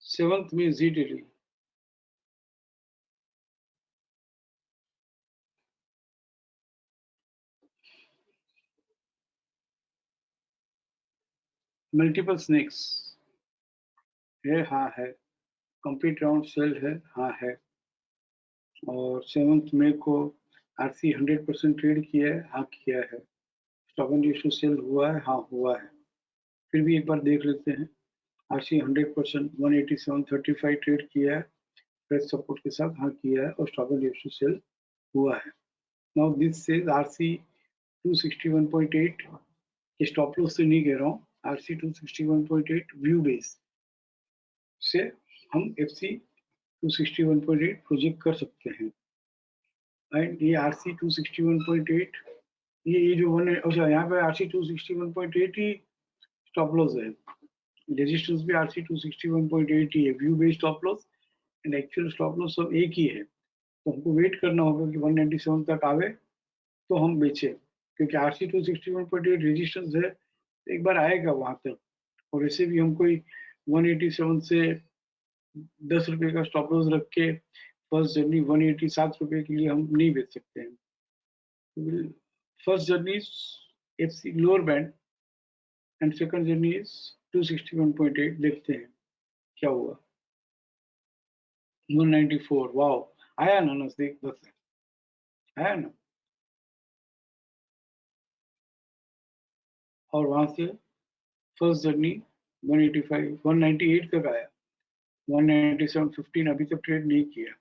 Speaker 5: सेवंथ में जी डेली, मल्टीपल स्नेक्स है, हाँ है। कंप्लीट राउंड सेल है, हाँ है। और 7 मई को RC 100% ट्रेड किया है, हाँ किया है। स्टॉक एंड इशू सेल हुआ है, हाँ हुआ है। फिर भी एक बार देख लेते हैं। RC 100% 187.35 ट्रेड किया है, फ्रेश सपोर्ट के साथ, हाँ किया है, और स्टॉक एंड इशू सेल हुआ है। Now this says RC 261.8 stop loss से नहीं कह रहा हूँ, RC 261.8 व्यू बेस
Speaker 1: से हम FC 261.8 प्रोजेक्ट कर सकते हैं। एंड ये RC 261.8 ये जो वन, अच्छा यहाँ पे RC 261.8 ही स्टॉप लॉस है, रेजिस्टेंस भी RC 261.8 ही है, view based stop loss and actual stop loss सब एक ही है। तो हमको वेट करना होगा कि 197 तक आवे तो हम बेचे, क्योंकि RC 261.8 रेजिस्टेंस है, एक बार आएगा वहां तक। और ऐसे भी हम कोई 187 से 10 रुपए का स्टॉप लॉस रख के फर्स्ट जर्नी 187 रुपए के लिए हम नहीं बेच सकते हैं। First journey FC lower band and second journey is 261.8। देखते हैं क्या हुआ। 194, वाओ, आया ना नजदीक, बस आया ना। और वहां से फर्स्ट जर्नी 185 198 तक आया, 197.15 अभी तक ट्रेड नहीं किया।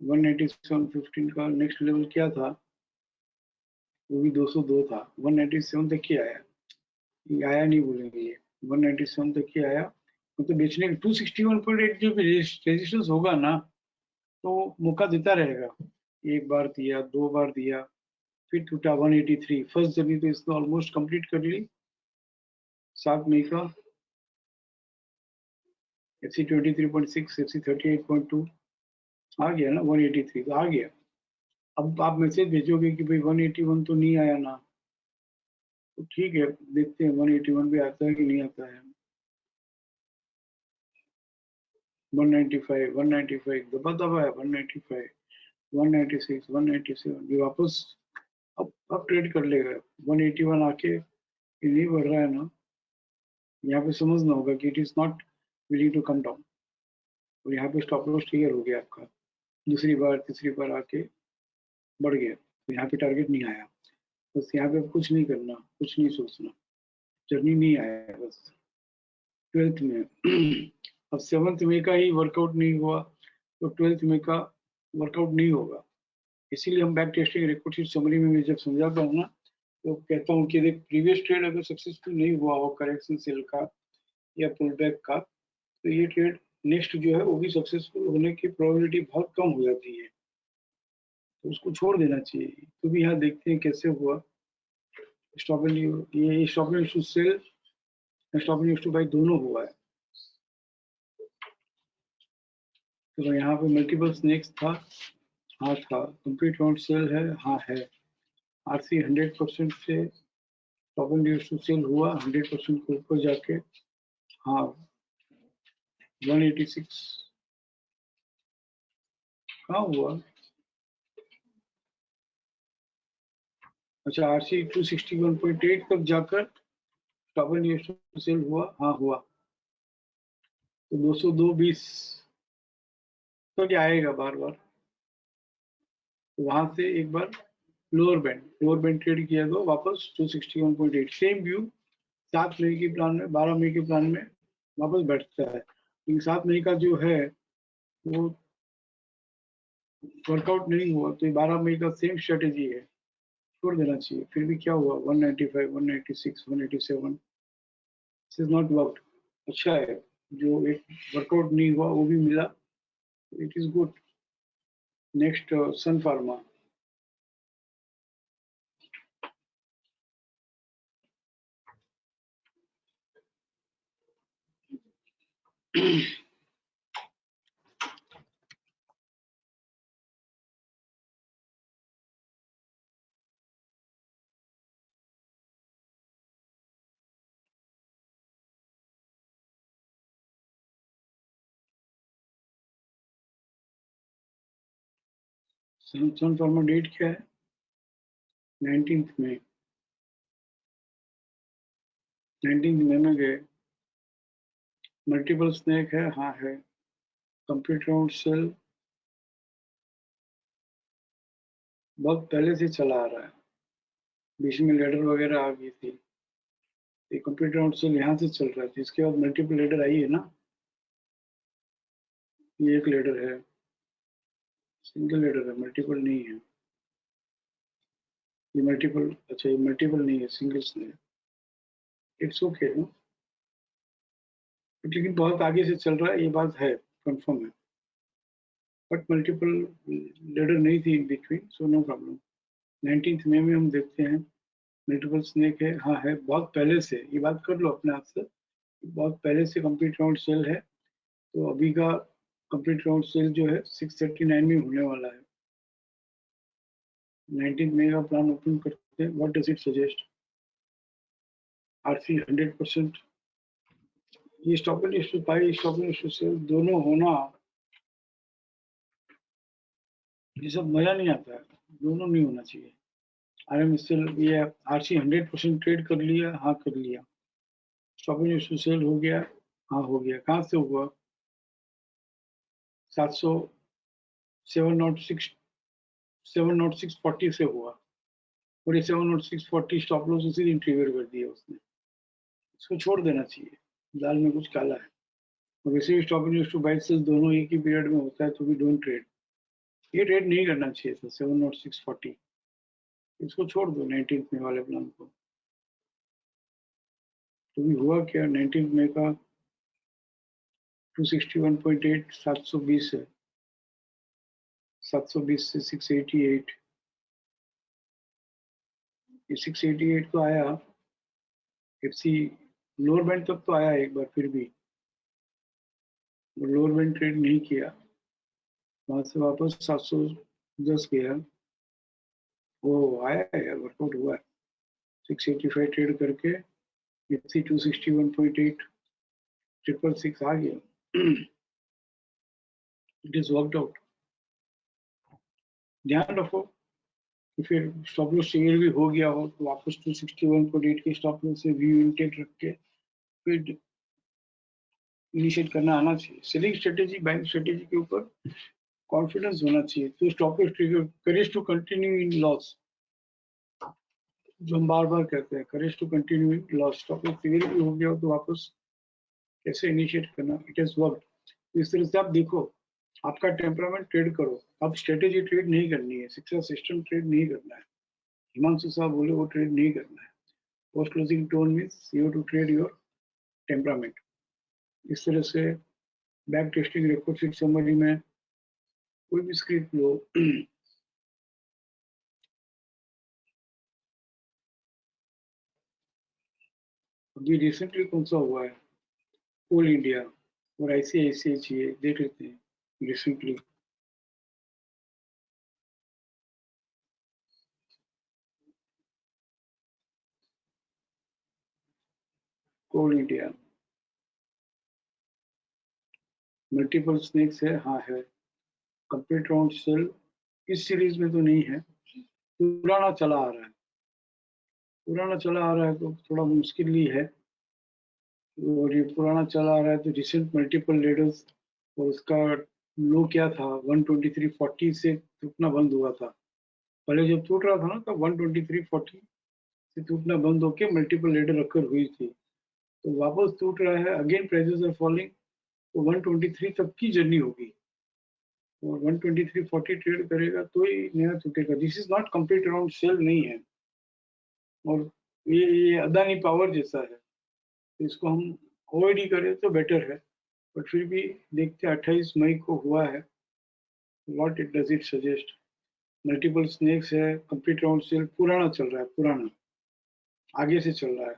Speaker 1: 197.15 का नेक्स्ट लेवल क्या था, वो भी 202 था, 197 तक ही आया, ये आया नहीं बोलेंगे, ये 197 तक ही आया। मतलब बेचने का 261.8 जो रेजिस्टेंस होगा ना, तो मौका देता रहेगा, एक बार दिया, दो बार दिया, फिर टूटा 183। फर्स्ट जर्नी तो इसने ऑलमोस्ट कंप्लीट कर ली 7 मई का। FC 23.6, FC 38.2 आ गया ना, 183 तो आ गया। अब आप मैसेज भेजोगे कि भाई 181 तो नहीं आया ना, तो ठीक है, देखते हैं 181 भी आता है कि नहीं आता है। 195 195 दबा दबा है, 195 196 197 ये वापस अब ट्रेड कर लेगा। 181 आके ये नहीं बढ़ रहा है ना, यहाँ पे समझना होगा कि it is not willing to come down, और यहाँ पे स्टॉप लॉस क्लियर हो गया आपका। दूसरी बार तीसरी बार आके बढ़ गया, तो यहाँ पे टारगेट नहीं आया, बस यहाँ पे कुछ नहीं करना, कुछ नहीं सोचना, जर्नी नहीं आया बस। 12th में अब 7th में का ही वर्कआउट नहीं हुआ, तो 12th में का वर्कआउट नहीं होगा। इसीलिए हम back testing record sheet summary में जब समझाता हूँ ना, तो कहता हूँ कि देख, प्रीवियस ट्रेड अगर सक्सेसफुल नहीं हुआ हो करेक्शन सेल का या पुल बैक का, तो ये ट्रेड नेक्स्ट जो है वो भी सक्सेसफुल होने की प्रोबेबिलिटी बहुत कम हो जाती है, तो उसको छोड़ देना चाहिए। तो भी यहाँ देखते हैं कैसे हुआ। स्टॉप एंड ये stop and to sell, stop and to buy दोनों हुआ है। तो यहाँ पे मल्टीपल स्नेक्स था, हाँ था। कंप्लीट राउंड सेल है, हाँ है। RC 100% से स्टॉप एंड टू सेल हुआ, 100% के ऊपर जाके, हाँ 186 कहाँ हुआ। अच्छा, RC 261.8 तक जाकर स्टॉप एंड टू सेल हुआ, हाँ हुआ। तो 202.20 तो क्या आएगा बार बार, तो वहां से एक बार लोअर बैंड ट्रेड किया तो वापस 261.8 सेम व्यू 7 मई के प्लान में, 12 मई के प्लान में वापस बैठता है। लेकिन 7 मई का जो है वो वर्कआउट नहीं हुआ, तो 12 मई का सेम स्ट्रेटेजी है, छोड़ देना चाहिए। फिर भी क्या हुआ, 195 196 187 दिस इज नॉट वर्कड। अच्छा है, जो एक वर्कआउट नहीं हुआ वो भी मिला, it is good. Next Sun Pharma, Sun Pharma date क्या है, 19th में, 19th में में गए। मल्टीपल स्नैक है, हाँ है। कंप्लीट राउंड सेल बहुत पहले से चला आ रहा है, बीच में लेडर वगैरह आ गई थी, ये कंप्लीट राउंड सेल यहाँ से चल रहा है। इसके बाद मल्टीपल लेडर आई है ना, ये एक लेडर है, सिंगल लेडर है, मल्टीपल नहीं है। ये मल्टीपल, अच्छा ये मल्टीपल नहीं है, single snack, it's okay no,
Speaker 5: लेकिन बहुत आगे से चल रहा है, ये बात है, कंफर्म है, बट मल्टीपल लेडर नहीं थी in between, so no problem. 19 मई में हम देखते हैं मल्टीपल स्नेक है, हाँ है, बहुत पहले से, ये बात कर लो अपने आप से, बहुत पहले से कंप्लीट राउंड सेल है। तो अभी का कंप्लीट राउंड सेल जो है 639 में होने वाला है। 19 मई का प्लान ओपन करते हैं। What does it suggest? RC 100%, ये stop and issue buy, stop and issue sell दोनों होना, ये सब मजा नहीं आता है, दोनों नहीं होना चाहिए। आरएमएसएल ये आरसी 100% ट्रेड कर लिया, हाँ कर लिया, स्टॉप एंड इश्यू सेल हो गया, हाँ हो गया। कहाँ से हुआ? 706.40 से हुआ, और ये 706.40 स्टॉप लॉस उसी दिन ट्रिगर कर दिया उसने, इसको छोड़ देना चाहिए, दाल में कुछ काला है। और वैसे भी stop and issue buy sell दोनों एक ही पीरियड में होता है, तो भी डोंट ट्रेड, ये ट्रेड नहीं करना चाहिए था 706.40, इसको छोड़ दो 19 मई वाले प्लान को। तो भी हुआ क्या 19 मई का? 261.8 720 है, 720 से 688, ये 688 तो आया, एफसी लोअर बैंड तक तो आया एक बार, फिर भी लोअर बैंड ट्रेड नहीं किया, वहां से वापस 710 गया, वो आया है, वर्कआउट हुआ है, 685 ट्रेड करके एफसी 261.8 666 आ गया, इट इज वर्कड आउट। ध्यान रखो कि फिर स्टॉप लॉस ट्रिगर भी हो गया हो तो वापस 261.8 के स्टॉप लॉस से व्यू इनटेक रख के फिर इनिशिएट करना आना चाहिए। सेलिंग स्ट्रेटेजी, बाइंग स्ट्रेटेजी के ऊपर कॉन्फिडेंस होना चाहिए। तो stop loss trigger, courage to continue in loss, जो हम बार बार कहते हैं, courage to continue in loss. Stop loss trigger भी हो गया हो तो वापस कैसे इनिशिएट करना, इट इज वर्क। इस तरह से आप देखो, आपका टेम्परामेंट ट्रेड करो, आप स्ट्रेटेजी ट्रेड नहीं करनी है, सक्सेस सिस्टम ट्रेड नहीं करना है। हिमांशु साहब बोले वो ट्रेड नहीं करना है। Post closing tone means you to trade your temperament. इस तरह से back testing report sheet summary में कोई भी स्क्रिप्ट लो, अभी रिसेंटली कौन सा हुआ है, कोल इंडिया और आईसीआईसीआई देख लेते हैं रिसेंटली। कोल इंडिया मल्टीपल स्नेक्स है, हाँ है, कंप्लीट राउंड सेल इस सीरीज में तो नहीं है, पुराना चला आ रहा है, पुराना चला आ रहा है तो थोड़ा मुश्किल ही है। और ये पुराना चला आ रहा है तो रिसेंट मल्टीपल लीडर्स, और उसका लो क्या था 123.40 से टूटना बंद हुआ था। पहले जब टूट रहा था ना तो 123.40 से टूटना बंद होके मल्टीपल लीडर रखकर हुई थी, तो वापस टूट रहा है, अगेन प्राइसेस आर फॉलिंग, तो 123 तक की जर्नी होगी, और 123.40 ट्रेड करेगा तो ही नया टूटेगा। This is not complete round sell नहीं है, और ये अदानी पावर जैसा है, तो इसको हम अवॉइड ही करें तो बेटर है। बट फिर भी देखते हैं 28 मई को हुआ है, what it does it suggest? Multiple snakes है, कंप्लीट राउंड सेल पुराना चल रहा है, पुराना आगे से चल रहा है,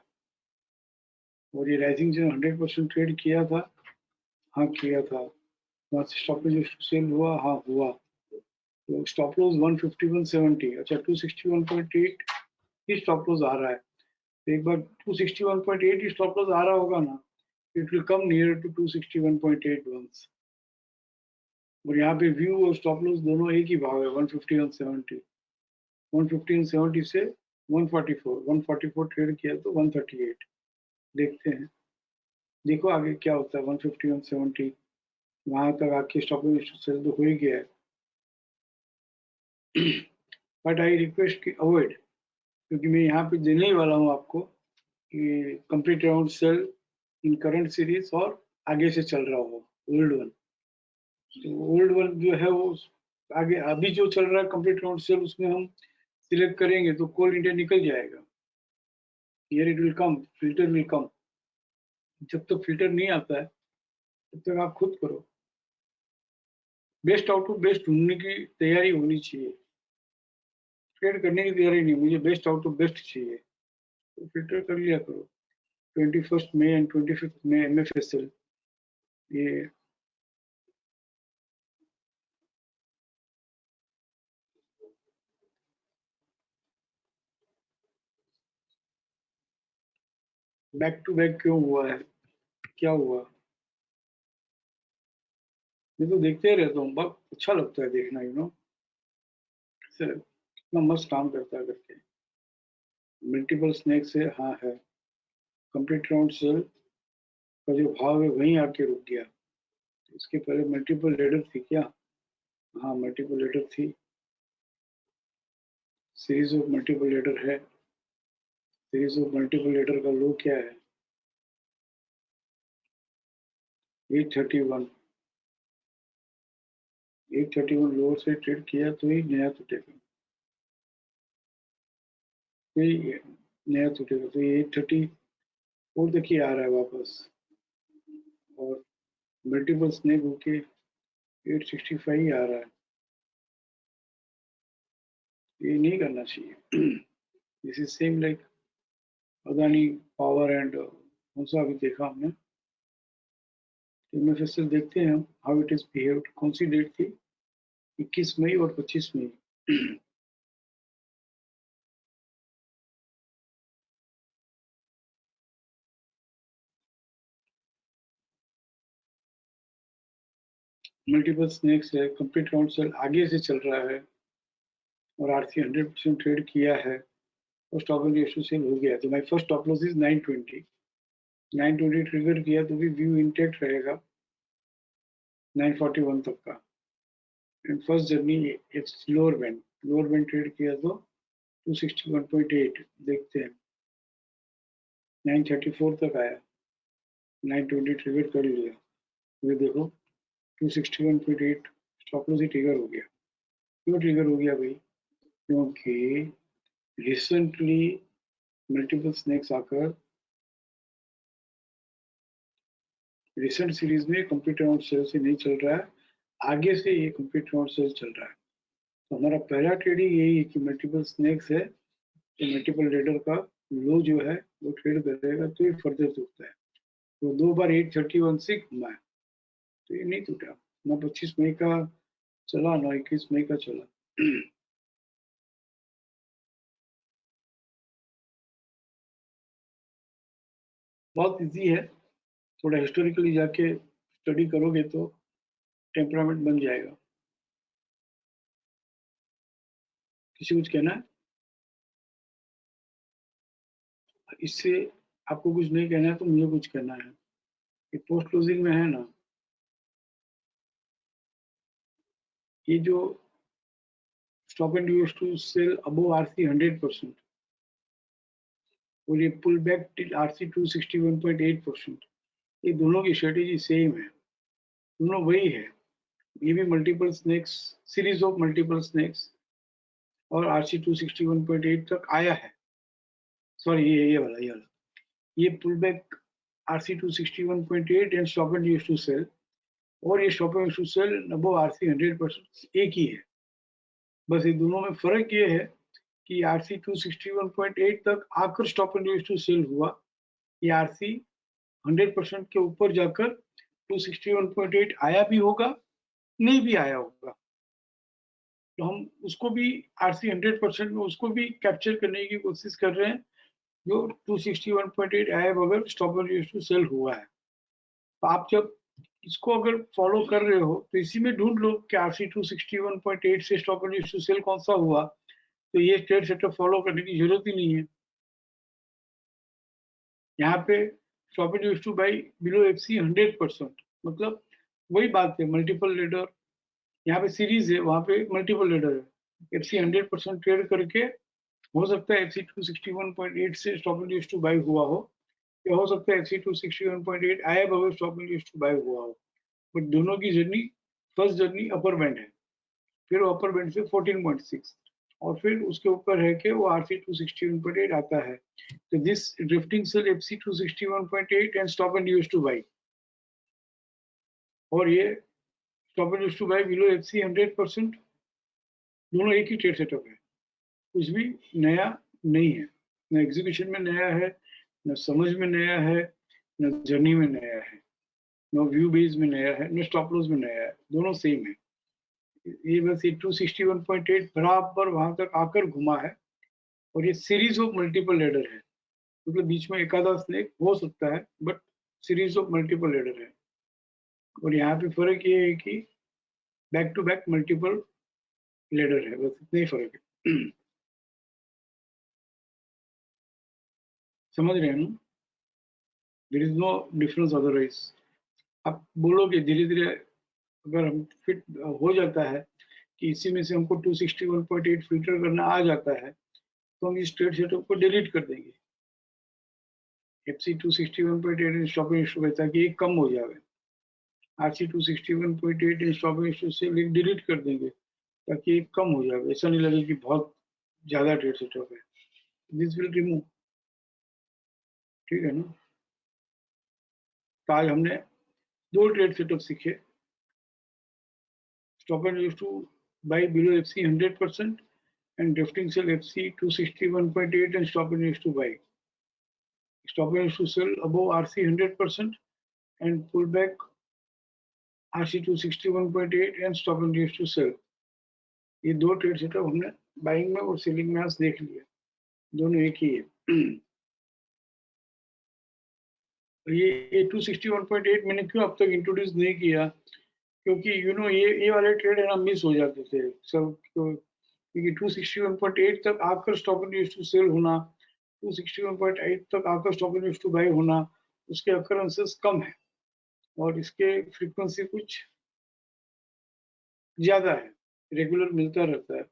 Speaker 5: और ये राइजिंग जो 100% ट्रेड किया था, हाँ किया था, वहाँ से स्टॉप लॉस सेल हुआ, हाँ हुआ, तो स्टॉप लॉस 151.70, अच्छा 261.8 ही स्टॉप लॉस आ रहा है, तो एक बार 261.8 ही स्टॉप लॉस आ रहा होगा ना, it will come near to 261.8 once. और यहाँ पे व्यू और स्टॉप लॉस दोनों एक ही भाव है, 151.70, 151.70 से 144 ट्रेड किया तो 138, देखते हैं, देखो आगे क्या होता है। 151.70 वहां तक आके स्टॉप लॉस सेल तो हो ही गया है, बट आई रिक्वेस्ट की अवॉइड, क्योंकि मैं यहाँ पे देने ही वाला हूँ आपको कि कंप्लीट राउंड सेल इन करंट सीरीज और आगे से चल रहा हो ओल्ड वन, तो ओल्ड वन जो है वो आगे अभी जो चल रहा है कंप्लीट राउंड सेल, उसमें हम सिलेक्ट करेंगे तो कोल इंडिया निकल जाएगा, here it will come, filter will come. जब तक फिल्टर नहीं आता है तब तक आप खुद करो। बेस्ट आउट ऑफ बेस्ट ढूंढने की तैयारी होनी चाहिए, ट्रेड करने की तैयारी नहीं, मुझे बेस्ट आउट ऑफ बेस्ट चाहिए, तो फिल्टर कर लिया करो। 21 मई एंड 25 मई MFSL, ये बैक टू बैक क्यों हुआ है, क्या हुआ? मैं तो देखते ही रहता हूँ, बहुत अच्छा लगता है देखना, कितना मस्त काम करता है करके। मल्टीपल स्नैक से हाँ है, कंप्लीट राउंड सेल का जो भाव है वहीं आके रुक गया। इसके पहले मल्टीपल लेडर थी क्या? हाँ मल्टीपल लेडर थी, सीरीज ऑफ मल्टीपल लेडर है। सीरीज ऑफ मल्टीपल लेडर का लो क्या है? 831। 831 लोअर से ट्रेड किया तो ही नया टूटेगा, कोई नया टूटेगा तो ये 830 और देखिए आ रहा है वापस, और मल्टीपल स्नैक होके 865 ही आ रहा है। ये नहीं करना चाहिए। This is same like Adani power and कौन सा अभी देखा हमने, MFSL देखते हैं हम हाउ इट इज बिहेव्ड। कौन सी डेट थी? 21 मई और 25 मई। मल्टीपल स्नैक्स है, कंप्लीट राउंड सेल आगे से चल रहा है और RC 100% ट्रेड किया है और स्टॉप एंड इशू सेल हो गया। तो my first stop loss is 920। 920 trigger किया तो भी व्यू इंटैक्ट रहेगा 941 तक का। And first journey it's lower band trade किया तो 261.8 देखते हैं, 934 तक आया, 920 ट्रिगर कर लिया, ये देखो 261.8 स्टॉप लॉस ही ट्रिगर हो गया। क्यों ट्रिगर हो गया भाई? क्योंकि रिसेंटली मल्टीपल स्नैक्स आकर रिसेंट सीरीज में कंप्लीट राउंड सेल से नहीं चल रहा है, आगे से ये कंप्लीट राउंड सेल चल रहा है। तो हमारा पहला ट्रेडिंग यही है कि मल्टीपल स्नैक्स है तो मल्टीपल लेडर का लो जो है वो ट्रेड करेगा तो ये फर्दर टूटता है। तो 2 बार 831 से घुमा है तो ये नहीं टूटा, ना 25 मई का चला ना 21 मई का चला। बहुत इजी है, थोड़ा हिस्टोरिकली जाके स्टडी करोगे तो टेम्परामेंट बन जाएगा। किसी कुछ कहना है? इससे आपको कुछ नहीं कहना है तो मुझे कुछ कहना है। ये पोस्ट क्लोजिंग में है ना, ये जो stop and use to sell above RC 100% और ये पुल बैक टिल RC 261.8%, ये दोनों की स्ट्रेटेजी सेम है, दोनों वही है। ये भी multiple snacks, series of multiple snacks और RC 261.8 तक आया है। सॉरी ये वाला ये pull back RC 261.8 and stop and use to sell, और ये stop and use to sell above RC 100% एक ही है। बस ये दोनों में फर्क ये है कि RC 261.8 तक आकर stop and use to sell हुआ, ये RC 100% के ऊपर जाकर 261.8 आया भी होगा, नहीं भी आया होगा, तो हम उसको भी RC 100% में उसको भी कैप्चर करने की कोशिश कर रहे हैं जो 261.8 आया बगैर stop and use to sell हुआ है। तो आप जब इसको अगर फॉलो कर रहे हो तो इसी में ढूंढ लो कि RC 261.8 से stop and use to sell कौन सा हुआ, तो ये ट्रेड सेटअप फॉलो करने की जरूरत ही नहीं है। यहाँ पे stop and use to by below FC 100%, मतलब वही बात है, मल्टीपल लेडर, यहाँ पे सीरीज है वहाँ पे मल्टीपल लेडर है। FC 100% ट्रेड करके हो सकता है FC 261.8 से stop and use to buy हुआ हो, या हो सकता है FC 261.8 आया बगैर stop and use to buy हुआ हो, बट दोनों की journey, first journey upper band है, फिर अपर बैंड से 14.6 और फिर उसके ऊपर है कि वो RC 261.8 आता है। तो this drifting sell FC 261.8 and stop and use to buy, और ये stop and use to buy below FC 100%, दोनों एक ही ट्रेड सेटअप है, कुछ भी नया नहीं है, न एग्जीक्यूशन में नया है, न समझ में नया है, न जर्नी में नया है, न व्यू बेस में नया है, न स्टॉप लॉस में नया है, दोनों सेम है। ये बस ये 261.8 बराबर वहां तक आकर घुमा है, और ये सीरीज ऑफ मल्टीपल लेडर है, मतलब बीच में एक आधा स्नेक हो सकता है, but series of multiple ladder है। और यहाँ पे फर्क ये है कि back to back multiple ladder है, बस इतना ही फर्क है। समझ रहे हैं ना? There is no difference otherwise. आप बोलोगे धीरे धीरे अगर हम फिट हो जाता है कि इसी में से हमको 261.8 फिल्टर करना आ जाता है, तो हम इस ट्रेड सेटअप को डिलीट कर देंगे, एफसी 261.8 स्टॉप एंड स्टॉप ताकि ये कम हो जाए, आरसी 261.8 स्टॉप एंड स्टॉप से डिलीट कर देंगे ताकि ये कम हो जाए, ऐसा नहीं लगे कि बहुत ज्यादा ट्रेड सेटअप है, दिस विल रिमूव। ठीक है ना? तो आज हमने 2 ट्रेड सेटअप सीखे, stop and use to buy below FC 100% and drifting sell FC 261.8 and stop and use to buy. Stop and use to sell above RC 100% and pull back RC 261.8 and stop and use to sell. ये 2 trade setup हमने buying में और selling में आज देख लिया, दोनों एक ही है। ये 261.8 मैंने क्यों अब तक इंट्रोड्यूस नहीं किया, क्योंकि ये वाले ट्रेड है ना मिस हो जाते थे सब, क्योंकि 261.8 तक आकर stop and use to sell होना, 261.8 तक आकर stop and use to buy होना, उसके अकरेंसेस कम है और इसके फ्रीक्वेंसी कुछ ज्यादा है, रेगुलर मिलता रहता है।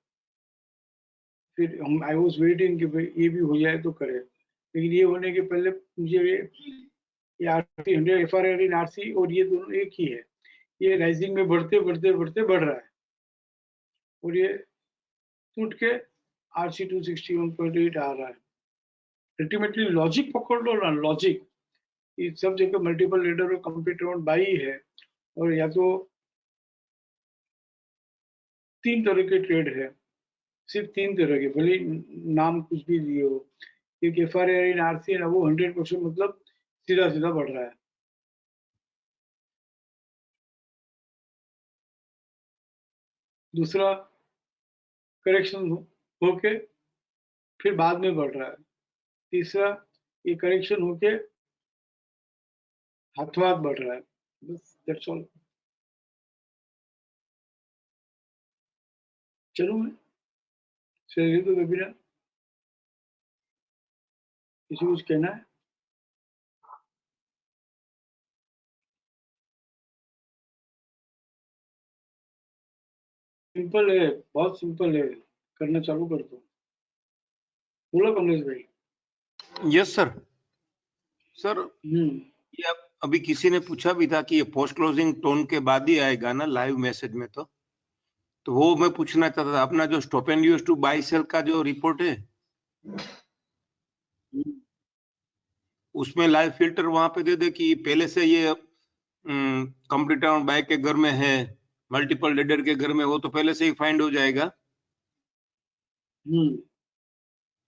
Speaker 5: फिर हम आई वाज वेटिंग कि भाई ये भी हो जाए तो करें, लेकिन ये होने के पहले मुझे ये आरसी 100 एफआरआर इन आरसी और ये दोनों एक ही है, ये राइजिंग में बढ़ते बढ़ते बढ़ते बढ़ रहा है और ये टूट के RC 261.8 आ रहा है। अल्टीमेटली लॉजिक पकड़ लो ना, लॉजिक सब जगह मल्टीपल लीडर और कंप्लीट राउंड बाई है, और या तो 3 तरह के ट्रेड है, सिर्फ 3 तरह के, भले नाम कुछ भी दिए हो, क्योंकि एफआरआर इन आरसी है ना वो 100% मतलब सीधा सीधा बढ़ रहा है। दूसरा करेक्शन होके फिर बाद में बढ़ रहा है। तीसरा ये करेक्शन होके हाथों हाथ बढ़ रहा है, बस दैट्स ऑल। चलो मैं सही तो वेबिनार किसी कुछ कहना है? सिंपल है, बहुत सिंपल है, करना चालू कर दो। बोलो कमलेश भाई।
Speaker 6: Yes sir. सर ये अभी किसी ने पूछा भी था कि ये पोस्ट क्लोजिंग टोन के बाद ही आएगा ना लाइव मैसेज में, तो वो मैं पूछना चाहता था, अपना जो stop and use to buy sell का जो रिपोर्ट है उसमें लाइव फिल्टर वहां पे दे दे कि पहले से ये कंप्लीट राउंड बाय के घर में है, मल्टीपल लीडर के घर में, वो तो पहले से ही फाइंड हो जाएगा,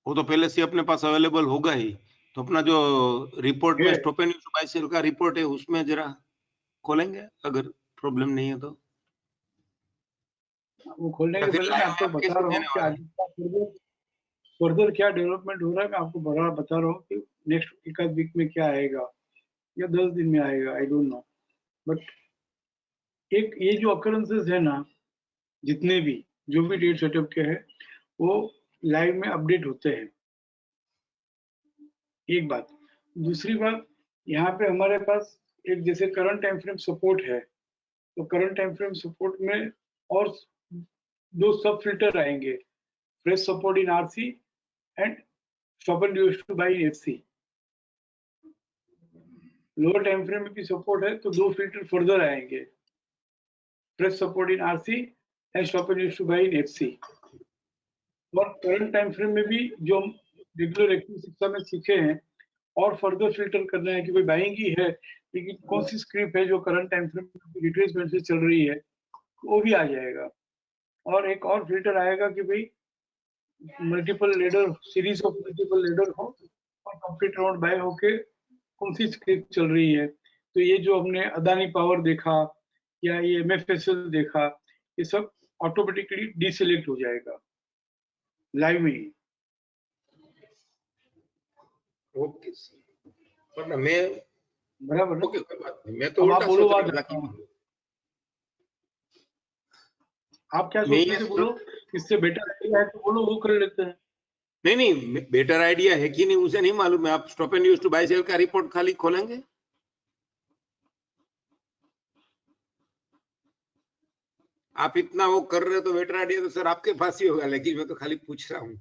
Speaker 6: वो तो पहले से अपने पास अवेलेबल होगा ही। तो अपना जो रिपोर्ट में stop and use to buy sell का रिपोर्ट है उसमें जरा खोलेंगे अगर प्रॉब्लम नहीं है तो।
Speaker 5: वो खोलने के पहले मैं आपको बता रहा हूँ कि आगे फर्दर क्या डेवलपमेंट हो रहा है, मैं आपको बता रहा हूँ कि नेक्स्ट एक आध वीक में क्या आएगा या 10 दिन में आएगा, आई डोंट नो। बट एक ये जो अकरेंसेस है ना, जितने भी जो भी डेट सेटअप के हैं वो लाइव में अपडेट होते हैं, एक बात। दूसरी बात, यहाँ पे हमारे पास एक जैसे करंट टाइम फ्रेम सपोर्ट है, तो करंट टाइम फ्रेम सपोर्ट में और 2 सब फिल्टर आएंगे, fresh support in RC and stop and use to buy in FC. Lower time frame में भी सपोर्ट है तो 2 फिल्टर फर्दर आएंगे, fresh support in RC and stop and use to buy in FC. और current time frame में भी जो regular active शिक्षा में सीखे हैं और फर्दर फिल्टर करना है कि भाई बाइंग ही है लेकिन कौन सी स्क्रिप्ट है जो करंट टाइम फ्रेम रिट्रेसमेंट से चल रही है, वो भी आ जाएगा। और एक और फिल्टर आएगा कि भाई multiple leader, series of multiple leader हो और कंप्लीट राउंड बाय होके कौन सी स्क्रिप्ट चल रही है। तो ये जो हमने अदानी पावर देखा या ये MFSL देखा, ये सब ऑटोमेटिकली डिसेलेक्ट हो जाएगा लाइव में ही।
Speaker 6: ओके सर, वरना मैं
Speaker 5: बराबर ना?
Speaker 6: ओके कोई बात नहीं, मैं तो
Speaker 5: अब आप
Speaker 6: उल्टा
Speaker 5: बोलो,
Speaker 6: सोच
Speaker 5: बात
Speaker 6: रहा था
Speaker 5: रखता हूँ।
Speaker 6: कि
Speaker 5: आप क्या
Speaker 6: मैं
Speaker 5: सोच
Speaker 6: ये
Speaker 5: रहे थे? बोलो, इससे बेटर आइडिया है तो बोलो, वो कर लेते हैं।
Speaker 6: नहीं बेटर आइडिया है कि नहीं उसे नहीं मालूम है। आप stop and use to buy sell का रिपोर्ट खाली खोलेंगे, आप इतना वो कर रहे हो तो बेटर आइडिया तो सर आपके पास ही होगा, लेकिन मैं तो खाली पूछ रहा हूँ।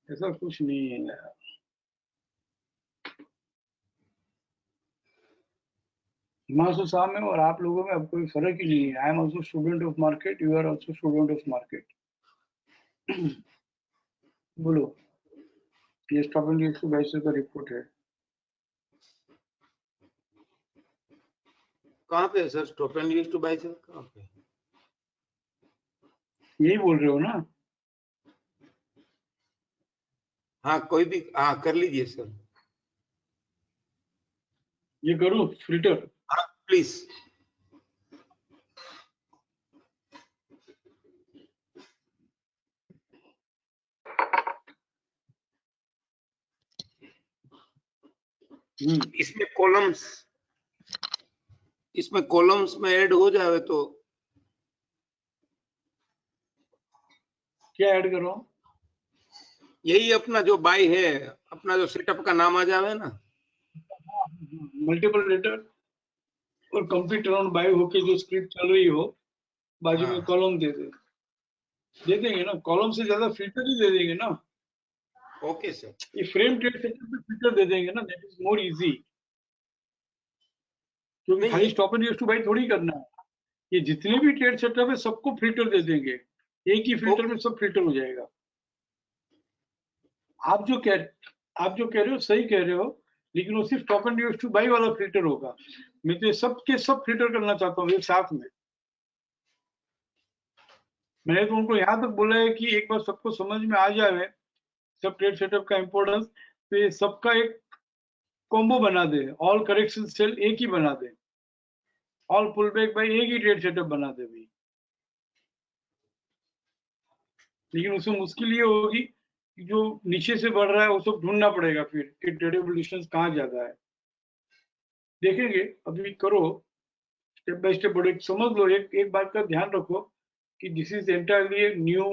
Speaker 5: ऐसा कुछ नहीं है यार। हिमांशु साहब में और आप लोगों में अब कोई फर्क ही नहीं है। I am also student of market, you are also student of market. बोलो, ये stop and use to buy sell का रिपोर्ट है।
Speaker 6: कहाँ पे है sir stop and use to buy sell, कहाँ पे?
Speaker 5: यही बोल रहे हो ना?
Speaker 6: हाँ कोई भी, हाँ कर लीजिए सर।
Speaker 5: ये करूँ फिल्टर?
Speaker 6: हाँ प्लीज। इसमें कॉलम्स में ऐड हो जाए तो
Speaker 5: क्या ऐड करो?
Speaker 6: यही अपना जो बाय है, अपना जो सेटअप का नाम आ जावे ना।
Speaker 5: मल्टीपल लेटर और कंप्लीट राउंड बाय होके जो स्क्रिप्ट चल रही हो, बाजू में
Speaker 6: हाँ।
Speaker 5: कॉलम दे देंगे ना। कॉलम से ज्यादा फिल्टर ही दे देंगे ना।
Speaker 6: Okay sir.
Speaker 5: ये फ्रेम ट्रेड सेटअप में फिल्टर दे देंगे ना, दैट इज मोर इजी। क्योंकि
Speaker 6: नहीं,
Speaker 5: खाली stop and use to buy थोड़ी करना है। ये जितने भी ट्रेड सेटअप है सबको फिल्टर दे देंगे, एक ही फिल्टर में सब फिल्टर हो जाएगा। आप जो कह रहे हो सही कह रहे हो, लेकिन वो सिर्फ stop and use to buy वाला फिल्टर होगा। मैं तो सबके सब फिल्टर करना चाहता हूँ एक साथ में। मैंने तो उनको यहाँ तक बोला है कि एक बार सबको समझ में आ जाए सब ट्रेड सेटअप का इंपॉर्टेंस, तो ये सबका एक कॉम्बो बना दे, ऑल करेक्शन सेल एक ही बना दे, ऑल पुल बैक बाय एक ही ट्रेड सेटअप बना दे भाई। लेकिन उसमें मुश्किल ये होगी कि जो नीचे से बढ़ रहा है वो सब ढूंढना पड़ेगा फिर कि ट्रेडेबल डिस्टेंस कहाँ ज्यादा है। देखेंगे, अभी करो स्टेप बाय स्टेप बढ़ो। समझ लो, एक बात का ध्यान रखो कि this is entirely a new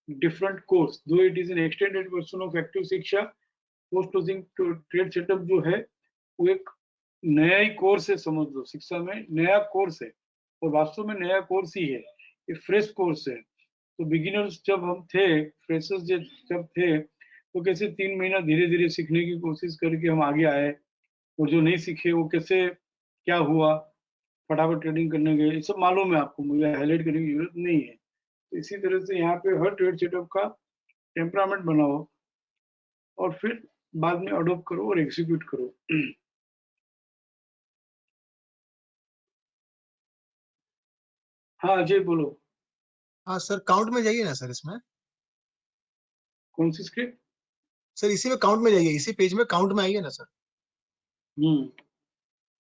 Speaker 5: different course, though it is an extended version of active Shiksha. Post closing trade setup जो है वो एक नया ही कोर्स है, समझ लो। शिक्षा में नया कोर्स है और वास्तव में नया कोर्स ही है, ये फ्रेश कोर्स है। तो बिगिनर्स जब हम थे, फ्रेशर्स जब थे, तो कैसे 3 महीना धीरे धीरे सीखने की कोशिश करके हम आगे आए, और जो नहीं सीखे वो कैसे क्या हुआ, फटाफट ट्रेडिंग करने गए, ये सब मालूम है आपको, मुझे हाईलाइट करने की जरूरत नहीं है। तो इसी तरह से यहाँ पे हर ट्रेड सेटअप का टेम्परामेंट बनाओ और फिर बाद में अडोप्ट करो और एग्जीक्यूट करो। हाँ अजय बोलो।
Speaker 3: हाँ सर, काउंट में जाइए ना सर इसमें।
Speaker 5: कौन सी स्क्रिप्ट?
Speaker 3: सर इसी में काउंट में जाइए, इसी पेज में काउंट में आइए ना सर।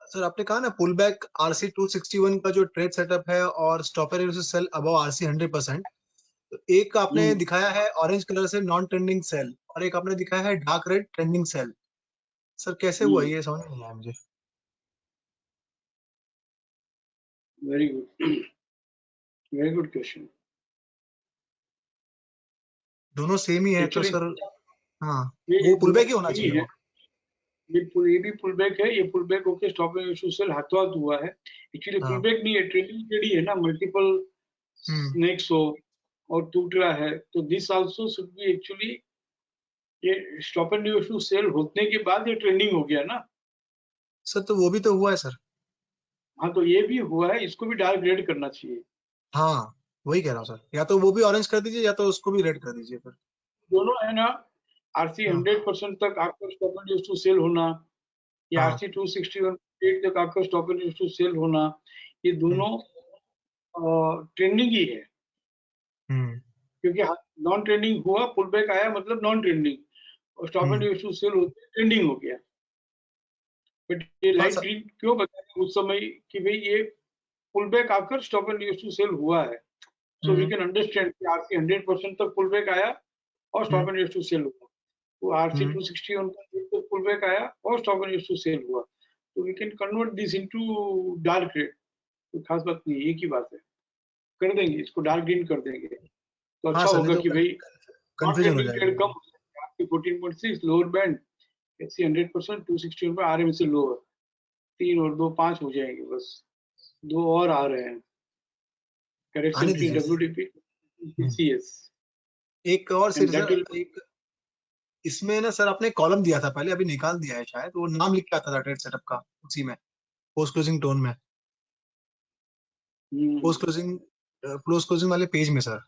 Speaker 3: सर आपने कहा ना पुल बैक RC 261 का जो ट्रेड सेटअप है और स्टॉपर सेल अबव RC 100%, तो एक आपने दिखाया है ऑरेंज कलर से नॉन ट्रेंडिंग सेल और एक आपने दिखाया है dark red trending sell. Sir कैसे हुआ ये समझ नहीं आया मुझे।
Speaker 5: Very good, very good question.
Speaker 3: दोनों सेम ही है तो
Speaker 5: Actually,
Speaker 3: सर, हाँ
Speaker 5: ये
Speaker 3: वो पुल बैक ही होना
Speaker 5: दोनों
Speaker 3: चाहिए
Speaker 5: है।
Speaker 3: वो।
Speaker 5: ये भी पुल बैक है, ये पुल बैक होके स्टॉप एंड इशू सेल हाथों हाथ हुआ है। एक्चुअली पुल
Speaker 3: हाँ।
Speaker 5: बैक नहीं है, ट्रेडिंग ट्रेडी है ना, मल्टीपल स्नेक्स हो और टूट रहा है, तो this also should be actually, ये स्टॉप एंड इशू सेल होने के बाद ये ट्रेंडिंग हो गया ना।
Speaker 3: सर तो वो भी तो हुआ है सर।
Speaker 5: हाँ तो ये भी हुआ है, इसको भी डार्क रेड करना चाहिए।
Speaker 3: हाँ वही कह रहा हूँ सर, या तो वो भी ऑरेंज कर दीजिए या तो उसको भी रेड कर दीजिए फिर।
Speaker 5: दोनों है ना, RC 100% तक आपका stop and use to sell होना या
Speaker 3: हाँ।
Speaker 5: RC 261 तक आपका stop and use to sell होना, ये दोनों ट्रेंडिंग ही है, क्योंकि नॉन ट्रेंडिंग हुआ, पुल बैक आया मतलब नॉन ट्रेंडिंग, और stop and use to sell होते ट्रेंडिंग हो गया। बट ये
Speaker 3: हाँ
Speaker 5: लाइट
Speaker 3: सर।
Speaker 5: ग्रीन क्यों बताया उस समय कि भाई ये पुल बैक आकर stop and use to sell हुआ है, सो वी कैन अंडरस्टैंड कि RC 100% तक पुल बैक आया और stop and use to sell हुआ, तो RC 261 तक पुल बैक आया और stop and use to sell हुआ, तो we can convert this into dark red, कोई खास बात नहीं, एक ही बात है, कर देंगे इसको, डार्क ग्रीन कर देंगे तो
Speaker 3: हाँ
Speaker 5: अच्छा
Speaker 3: सर,
Speaker 5: होगा
Speaker 3: नहीं
Speaker 5: कि
Speaker 3: तो
Speaker 5: भाई
Speaker 3: कंफ्यूजन हो
Speaker 5: ट्रेंडिंग ट्रेड
Speaker 3: जाएगा।
Speaker 5: कम हो जाएगा, आपकी 14.6 लोअर बैंड, एचसी 100% 261 पे RM से लोअर, 3 और 2 5 हो जाएंगे, बस 2 और आ रहे हैं,
Speaker 3: आने
Speaker 5: करेक्शन की
Speaker 3: दीजिए।
Speaker 5: WDP PCS,
Speaker 3: एक और
Speaker 5: and
Speaker 3: सर,
Speaker 5: that will
Speaker 3: एक इसमें ना सर आपने कॉलम दिया था पहले, अभी निकाल दिया है शायद, वो नाम लिख के आता था ट्रेड सेटअप का उसी में, पोस्ट क्लोजिंग टोन में, पोस्ट क्लोजिंग वाले पेज में सर।